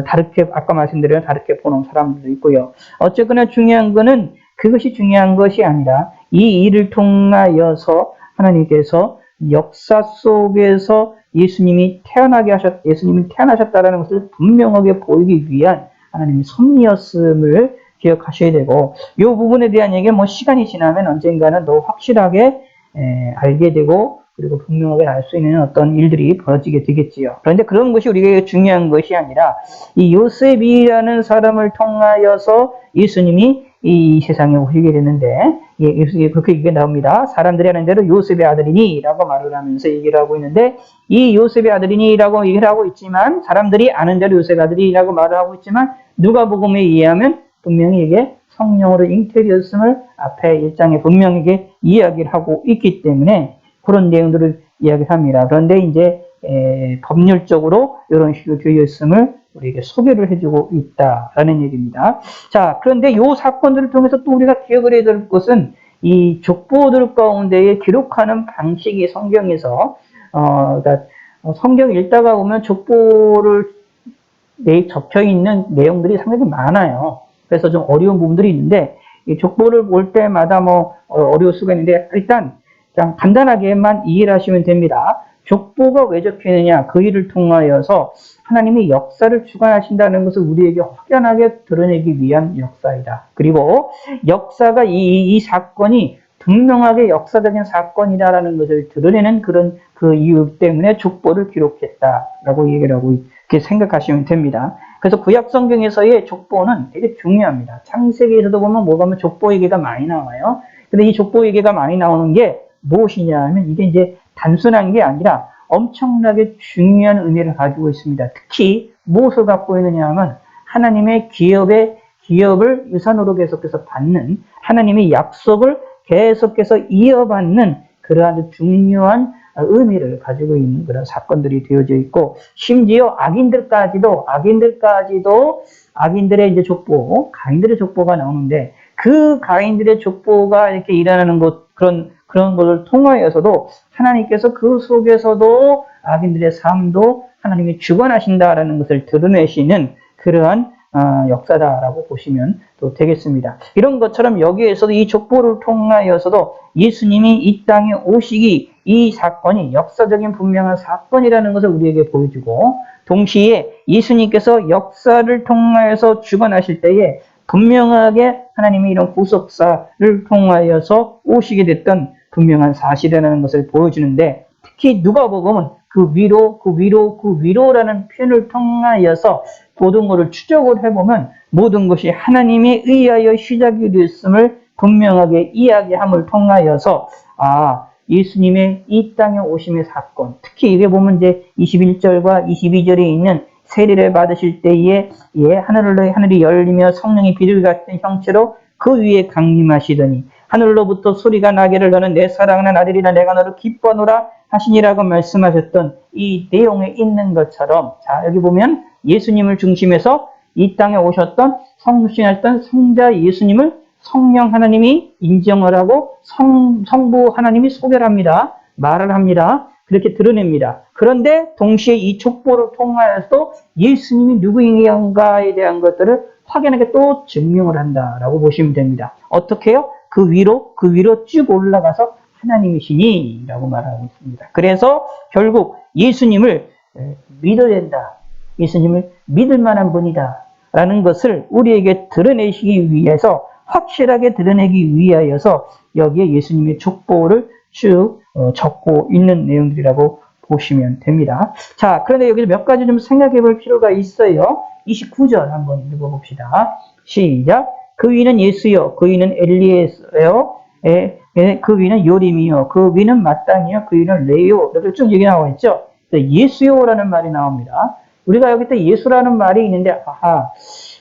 다르게 아까 말씀드린 다르게 보는 사람들도 있고요. 어쨌거나 중요한 거는 그것이 중요한 것이 아니라 이 일을 통하여서 하나님께서 역사 속에서 예수님이 태어나셨다는 것을 분명하게 보이기 위한 하나님의 섭리였음을 기억하셔야 되고 이 부분에 대한 얘기는 뭐 시간이 지나면 언젠가는 더 확실하게 알게 되고 그리고 분명하게 알 수 있는 어떤 일들이 벌어지게 되겠지요. 그런데 그런 것이 우리에게 중요한 것이 아니라 이 요셉이라는 사람을 통하여서 예수님이 이 세상에 오시게 되는데 그렇게 얘기가 나옵니다. 사람들이 하는 대로 요셉의 아들이니 라고 말을 하면서 얘기를 하고 있는데 이 요셉의 아들이니 라고 얘기를 하고 있지만 사람들이 아는 대로 요셉의 아들이라고 말을 하고 있지만 누가복음에 의하면 분명히 이게 성령으로 잉태되었음을 앞에 1장에 분명하게 이야기를 하고 있기 때문에 그런 내용들을 이야기를 합니다. 그런데 이제 법률적으로 이런 식으로 되어 있음을 우리에게 소개를 해주고 있다라는 얘기입니다. 자, 그런데 이 사건들을 통해서 또 우리가 기억을 해야 될 것은 이 족보들 가운데에 기록하는 방식이 성경에서 그러니까 성경 읽다가 보면 족보를 접혀 있는 내용들이 상당히 많아요. 그래서 좀 어려운 부분들이 있는데 이 족보를 볼 때마다 뭐 어려울 수가 있는데 일단 그냥 간단하게만 이해를 하시면 됩니다. 족보가 왜 적혀 있느냐 그 일을 통하여서 하나님이 역사를 주관하신다는 것을 우리에게 확연하게 드러내기 위한 역사이다. 그리고 역사가 이 사건이 분명하게 역사적인 사건이다라는 것을 드러내는 그런 그 이유 때문에 족보를 기록했다라고 얘기를 하고 이렇게 생각하시면 됩니다. 그래서 구약 성경에서의 족보는 되게 중요합니다. 창세기에서도 보면 족보 얘기가 많이 나와요. 근데 이 족보 얘기가 많이 나오는 게 무엇이냐 하면 이게 이제 단순한 게 아니라 엄청나게 중요한 의미를 가지고 있습니다. 특히 무엇을 갖고 있느냐 하면 하나님의 기업을 유산으로 계속해서 받는 하나님의 약속을 계속해서 이어받는 그러한 아주 중요한 의미를 가지고 있는 그런 사건들이 되어져 있고, 심지어 악인들의 이제 족보, 가인들의 족보가 나오는데, 그 가인들의 족보가 이렇게 일어나는 그런 것을 통하여서도 하나님께서 그 속에서도 악인들의 삶도 하나님이 주관하신다라는 것을 드러내시는 그러한 역사다라고 보시면 또 되겠습니다. 이런 것처럼 여기에서도 이 족보를 통하여서도 예수님이 이 땅에 오시기, 이 사건이 역사적인 분명한 사건이라는 것을 우리에게 보여주고, 동시에 예수님께서 역사를 통하여서 주관하실 때에 분명하게 하나님이 이런 구속사를 통하여서 오시게 됐던 분명한 사실이라는 것을 보여주는데, 특히 누가복음은 그 위로라는 표현을 통하여서 모든 것을 추적을 해보면 모든 것이 하나님에 의하여 시작이 되었음을 분명하게 이야기함을 통하여서 예수님의 이 땅에 오심의 사건, 특히 이게 보면 이제 21절과 22절에 있는 세례를 받으실 때에 하늘이 열리며 성령이 비둘기 같은 형체로 그 위에 강림하시더니 하늘로부터 소리가 나기를 너는 내 사랑하는 아들이라 내가 너를 기뻐하노라 하시니라고 말씀하셨던 이 내용에 있는 것처럼, 자, 여기 보면 예수님을 중심해서 이 땅에 오셨던 성신했던 성자 예수님을 성령 하나님이 인정을 하고 성부 하나님이 소개를 합니다. 말을 합니다. 그렇게 드러냅니다. 그런데 동시에 이 족보를 통하여서 예수님이 누구인가에 대한 것들을 확연하게 또 증명을 한다라고 보시면 됩니다. 어떻게 해요? 그 위로 쭉 올라가서 하나님이시니라고 말하고 있습니다. 그래서 결국 예수님을 믿어야 된다. 예수님을 믿을 만한 분이다. 라는 것을 우리에게 드러내시기 위해서, 확실하게 드러내기 위하여서 여기에 예수님의 족보를 쭉 적고 있는 내용들이라고 보시면 됩니다. 자, 그런데 여기서 몇 가지 좀 생각해 볼 필요가 있어요. 29절 한번 읽어봅시다. 시작. 그 위는 예수요, 그 위는 엘리에서요, 그 위는 요림이요, 그 위는 마땅이요, 그 위는 레요. 이렇게 쭉 얘기 나와 있죠. 예수요라는 말이 나옵니다. 우리가 여기 또 예수라는 말이 있는데,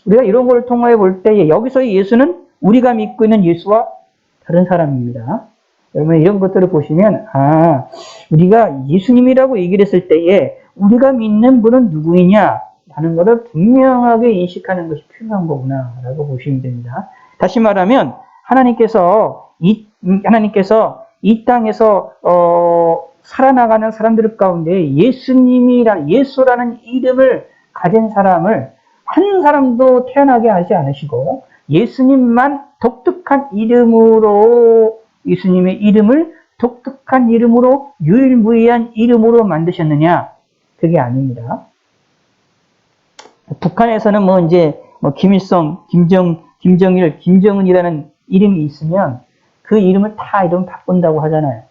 우리가 이런 걸 통해 볼 때 여기서의 예수는 우리가 믿고 있는 예수와 다른 사람입니다. 여러분 이런 것들을 보시면 우리가 예수님이라고 얘기를 했을 때에 우리가 믿는 분은 누구이냐 하는 것을 분명하게 인식하는 것이 필요한 거구나 라고 보시면 됩니다. 다시 말하면 하나님께서 이 땅에서 살아나가는 사람들 가운데 예수라는 이름을 가진 사람을 한 사람도 태어나게 하지 않으시고, 예수님만 독특한 이름으로, 예수님의 이름을 독특한 이름으로, 유일무이한 이름으로 만드셨느냐? 그게 아닙니다. 북한에서는 김일성, 김정일, 김정은이라는 이름이 있으면 그 이름을 다 이름 바꾼다고 하잖아요.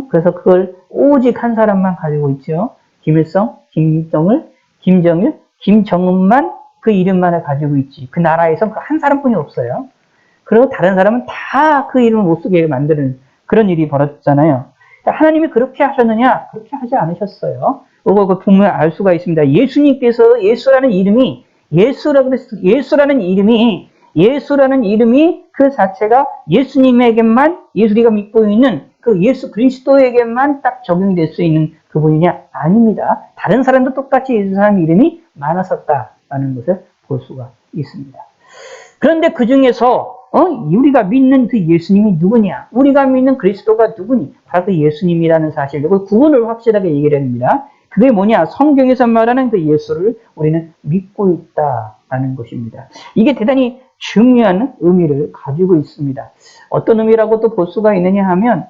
그래서 그걸 오직 한 사람만 가지고 있죠. 김일성, 김정일, 김정은만 그 이름만을 가지고 있지. 그 나라에선 그 한 사람뿐이 없어요. 그리고 다른 사람은 다 그 이름을 못 쓰게 만드는 그런 일이 벌어졌잖아요. 하나님이 그렇게 하셨느냐? 그렇게 하지 않으셨어요. 그거 보면 알 수가 있습니다. 예수님께서 예수라는 이름이 그 자체가 예수님에게만, 예수가 믿고 있는 그 예수 그리스도에게만 딱 적용이 될 수 있는 그분이냐? 아닙니다. 다른 사람도 똑같이 예수 사람 이름이 많았었다라는 것을 볼 수가 있습니다. 그런데 그 중에서 우리가 믿는 그 예수님이 누구냐? 우리가 믿는 그리스도가 누구니? 바로 그 예수님이라는 사실, 그 구분을 확실하게 얘기를 합니다. 그게 뭐냐? 성경에서 말하는 그 예수를 우리는 믿고 있다라는 것입니다. 이게 대단히 중요한 의미를 가지고 있습니다. 어떤 의미라고 또 볼 수가 있느냐 하면,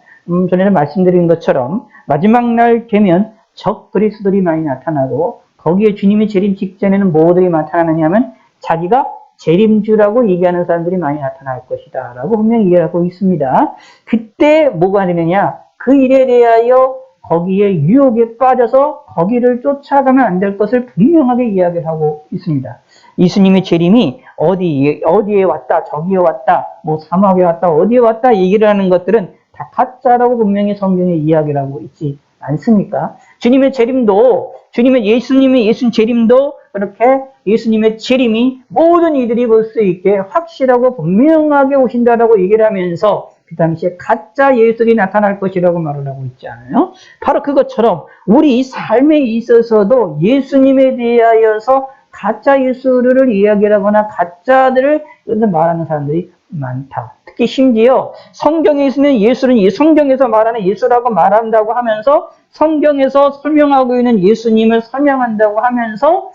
전에 말씀드린 것처럼 마지막 날 되면 적 그리스도들이 많이 나타나고, 거기에 주님의 재림 직전에는 뭐들이 나타나느냐 하면 자기가 재림주라고 얘기하는 사람들이 많이 나타날 것이다 라고 분명히 얘기하고 있습니다. 그때 뭐가 되느냐? 그 일에 대하여 거기에 유혹에 빠져서 거기를 쫓아가면 안 될 것을 분명하게 이야기를 하고 있습니다. 예수님의 재림이 어디에 왔다, 저기에 왔다, 사막에 왔다, 어디에 왔다 얘기를 하는 것들은 다 가짜라고 분명히 성경에 이야기를 하고 있지 않습니까? 주님의 재림도, 예수님의 재림도 그렇게 예수님의 재림이 모든 이들이 볼 수 있게 확실하고 분명하게 오신다라고 얘기를 하면서 그 당시에 가짜 예수들이 나타날 것이라고 말을 하고 있지 않아요? 바로 그것처럼 우리 삶에 있어서도 예수님에 대하여서 가짜 예수를 이야기하거나 가짜들을 말하는 사람들이 많다. 특히 심지어 성경에 있으면 예수는 성경에서 말하는 예수라고 말한다고 하면서 성경에서 설명하고 있는 예수님을 설명한다고 하면서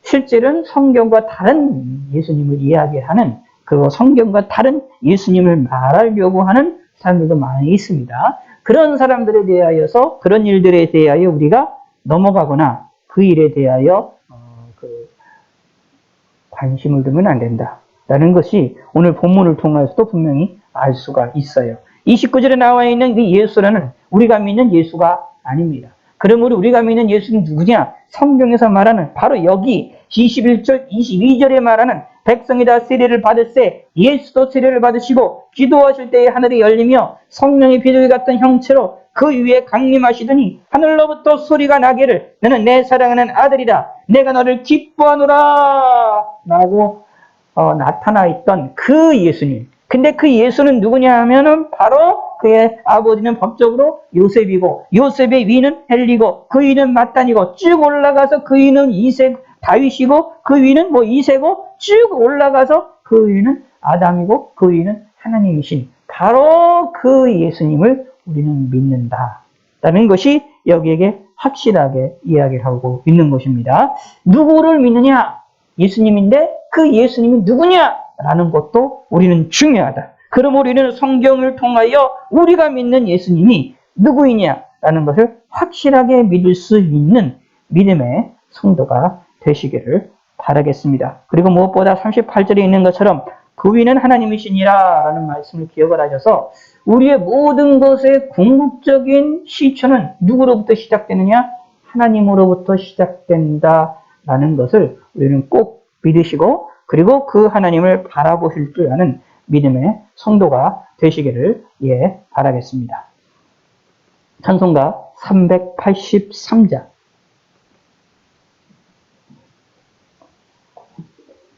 실제는 성경과 다른 예수님을 이야기하는 그 성경과 다른 예수님을 말하려고 하는 사람들도 많이 있습니다. 그런 사람들에 대하여서 그런 일들에 대하여 우리가 넘어가거나 그 일에 대하여 관심을 두면 안 된다라는 것이 오늘 본문을 통해서도 분명히 알 수가 있어요. 29절에 나와 있는 그 예수라는 우리가 믿는 예수가 아닙니다. 그러므로 우리가 믿는 예수는 누구냐? 성경에서 말하는 바로 여기 21절, 22절에 말하는 백성이 다 세례를 받을세 예수도 세례를 받으시고 기도하실 때에 하늘이 열리며 성령의 비둘기 같은 형체로 그 위에 강림하시더니 하늘로부터 소리가 나기를 너는 내 사랑하는 아들이라 내가 너를 기뻐하노라 라고 나타나 있던 그 예수님. 근데 그 예수는 누구냐 하면은 바로 그의 아버지는 법적으로 요셉이고 요셉의 위는 헬리고 그 위는 마따니고 쭉 올라가서 그 위는 이세 다윗이고 그 위는 뭐 이세고 쭉 올라가서 그 위는 아담이고 그 위는 하나님이신 바로 그 예수님을 우리는 믿는다라는 것이 여기에게 확실하게 이야기를 하고 있는 것입니다. 누구를 믿느냐? 예수님인데 그 예수님이 누구냐라는 것도 우리는 중요하다. 그럼 우리는 성경을 통하여 우리가 믿는 예수님이 누구이냐라는 것을 확실하게 믿을 수 있는 믿음의 성도가 되시기를 바라겠습니다. 그리고 무엇보다 38절에 있는 것처럼 그 위는 하나님이시니라 라는 말씀을 기억을 하셔서 우리의 모든 것의 궁극적인 시초는 누구로부터 시작되느냐? 하나님으로부터 시작된다라는 것을 우리는 꼭 믿으시고 그리고 그 하나님을 바라보실 줄 아는 믿음의 성도가 되시기를 바라겠습니다. 찬송가 383장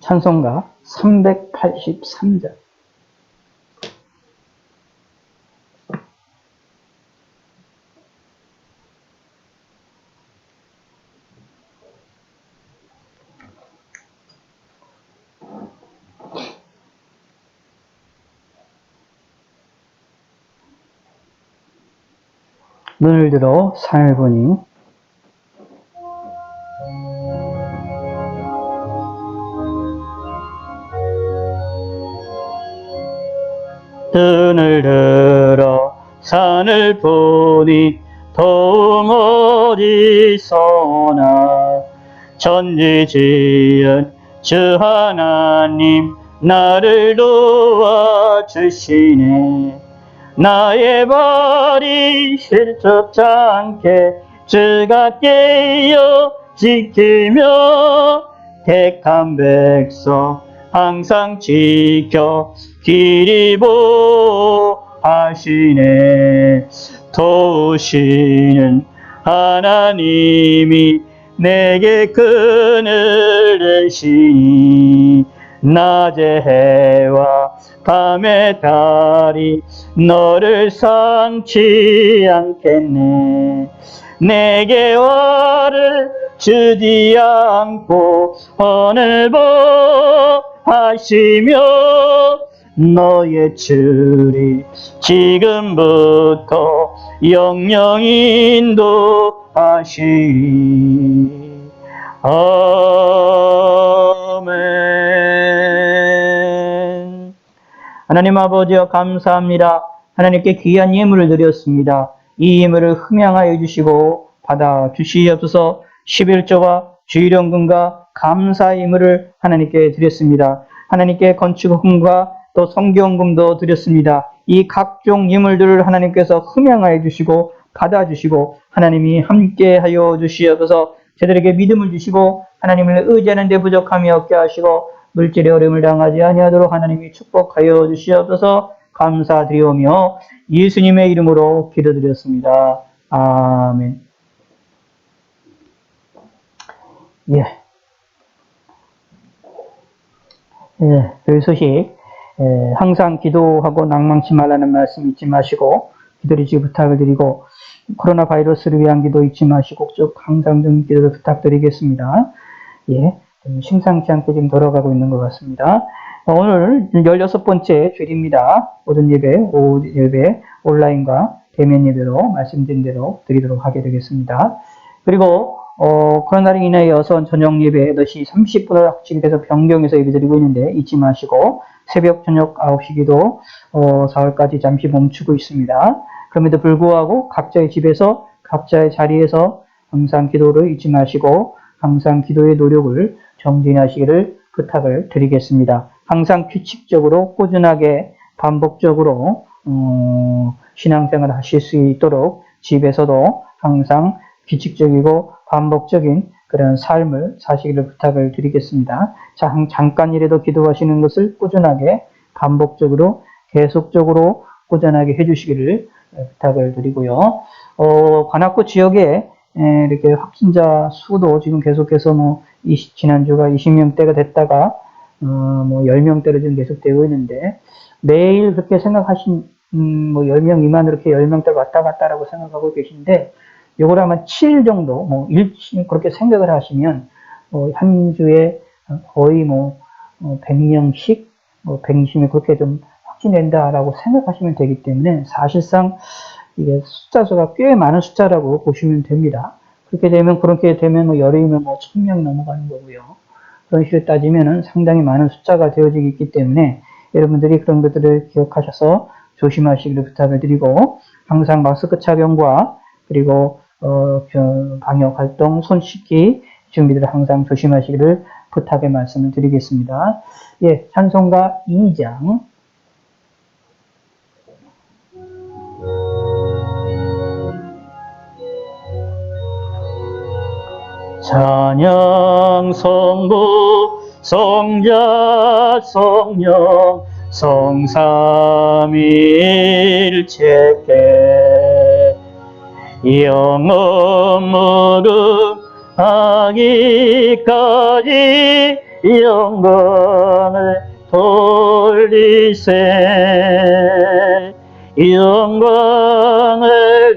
찬송가 383장 눈을 들어 산을 보니 눈을 들어 산을 보니 도움 어디서나 천지 지은 주 하나님 나를 도와주시네. 나의 발이 실족지 않게 주가 깨어 지키며 택한 백성 항상 지켜 길이 보하시네. 도우시는 하나님이 내게 그늘 되시니 낮의 해와 밤의 달이 너를 상치 않겠네. 내게 화를 주지 않고 언을 보하시며 너의 줄이 지금부터 영영 인도하시리. 아멘. 하나님 아버지여 감사합니다. 하나님께 귀한 예물을 드렸습니다. 이 예물을 흠양하여 주시고 받아 주시옵소서. 11조와 주일연금과 감사 예물을 하나님께 드렸습니다. 하나님께 건축금과 또 성경금도 드렸습니다. 이 각종 예물들을 하나님께서 흠양하여 주시고 받아 주시고 하나님이 함께하여 주시옵소서. 저들에게 믿음을 주시고 하나님을 의지하는 데 부족함이 없게 하시고 물질의 어려움을 당하지 아니하도록 하나님이 축복하여 주시옵소서. 감사드리오며 예수님의 이름으로 기도드렸습니다. 아멘. 별 소식 항상 기도하고 낭망치 말라는 말씀 잊지 마시고 기도리지 부탁을 드리고 코로나 바이러스를 위한 기도 잊지 마시고 쭉 항상 좀 기도를 부탁드리겠습니다. 예, 좀 심상치 않게 지금 돌아가고 있는 것 같습니다. 오늘 16번째 주일입니다. 모든 예배, 오후 예배, 온라인과 대면 예배로 말씀드린 대로 드리도록 하게 되겠습니다. 그리고 코로나로 인하여서 저녁 예배 8시 30분을 확정이 돼서 변경해서 예배 드리고 있는데 잊지 마시고 새벽 저녁 9시 기도 4월까지 잠시 멈추고 있습니다. 그럼에도 불구하고 각자의 집에서 각자의 자리에서 항상 기도를 잊지 마시고 항상 기도의 노력을 정진하시기를 부탁을 드리겠습니다. 항상 규칙적으로 꾸준하게 반복적으로 신앙생활을 하실 수 있도록 집에서도 항상 규칙적이고 반복적인 그런 삶을 사시기를 부탁을 드리겠습니다. 잠깐이라도 기도하시는 것을 꾸준하게 반복적으로 계속적으로 꾸준하게 해주시기를 부탁을 드리고요. 관악구 지역에 이렇게 확진자 수도 지금 계속해서 지난주가 20명대가 됐다가 뭐 10명대로 지금 계속되고 있는데 매일 그렇게 생각하신 뭐 10명 미만으로 이렇게 10명대 왔다 갔다라고 생각하고 계신데 요걸 아마 7일 정도 뭐 일치 그렇게 생각을 하시면 한 주에 거의 100명씩 120명 그렇게 좀 확진된다라고 생각하시면 되기 때문에 사실상 이게 숫자수가 꽤 많은 숫자라고 보시면 됩니다. 그렇게 되면 열흘이면 1000명이 넘어가는 거고요. 그런 식으로 따지면은 상당히 많은 숫자가 되어지고 있기 때문에 여러분들이 그런 것들을 기억하셔서 조심하시기를 부탁을 드리고 항상 마스크 착용과 그리고 방역 활동, 손 씻기 준비들을 항상 조심하시기를 부탁의 말씀을 드리겠습니다. 예, 찬송가 2장. 찬양 성부 성자 성령 성삼일체께 영원 무궁하기까지 영광을 돌리세 영광을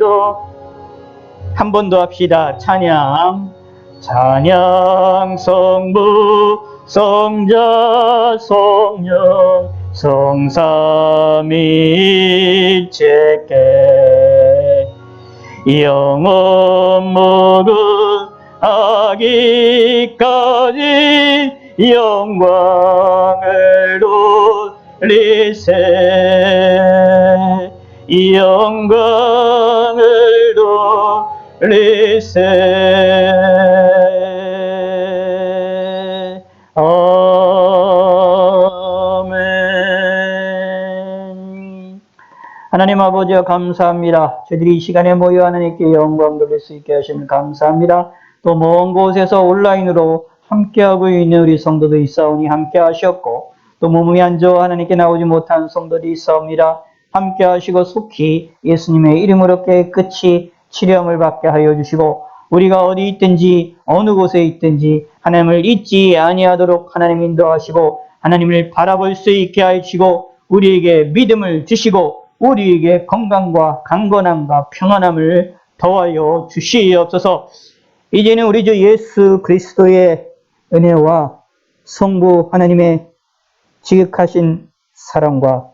한 번 더 합시다. 찬양 성부 성자 성령 성삼일체께 영원 무궁하기까지 영광을 돌리세 영광을 돌리세 아멘. 하나님 아버지여 감사합니다. 저희들이 이 시간에 모여 하나님께 영광 돌릴 수 있게 하시면 감사합니다. 또 먼 곳에서 온라인으로 함께하고 있는 우리 성도도 있사오니 함께 하셨고 또 몸이 안 좋아 하나님께 나오지 못한 성도들이 있사옵니다. 함께 하시고 속히 예수님의 이름으로 깨끗이 치료함을 받게 하여 주시고 우리가 어디 있든지 어느 곳에 있든지 하나님을 잊지 아니하도록 하나님 인도하시고 하나님을 바라볼 수 있게 하시고 우리에게 믿음을 주시고 우리에게 건강과 강건함과 평안함을 더하여 주시옵소서. 이제는 우리 주 예수 그리스도의 은혜와 성부 하나님의 지극하신 사랑과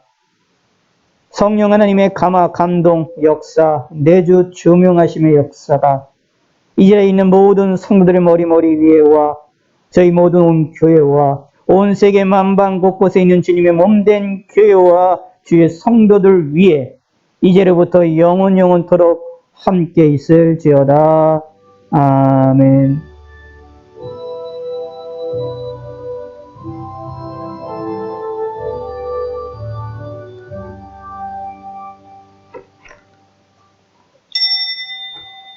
성령 하나님의 감화 감동 역사 내주 조명하심의 역사가 이제 있는 모든 성도들의 머리 위에와 저희 모든 온 교회와 온 세계 만방 곳곳에 있는 주님의 몸된 교회와 주의 성도들 위에 이제로부터 영원토록 함께 있을지어다. 아멘.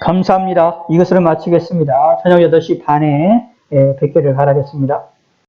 감사합니다. 이것으로 마치겠습니다. 저녁 8시 반에 뵙기를 바라겠습니다.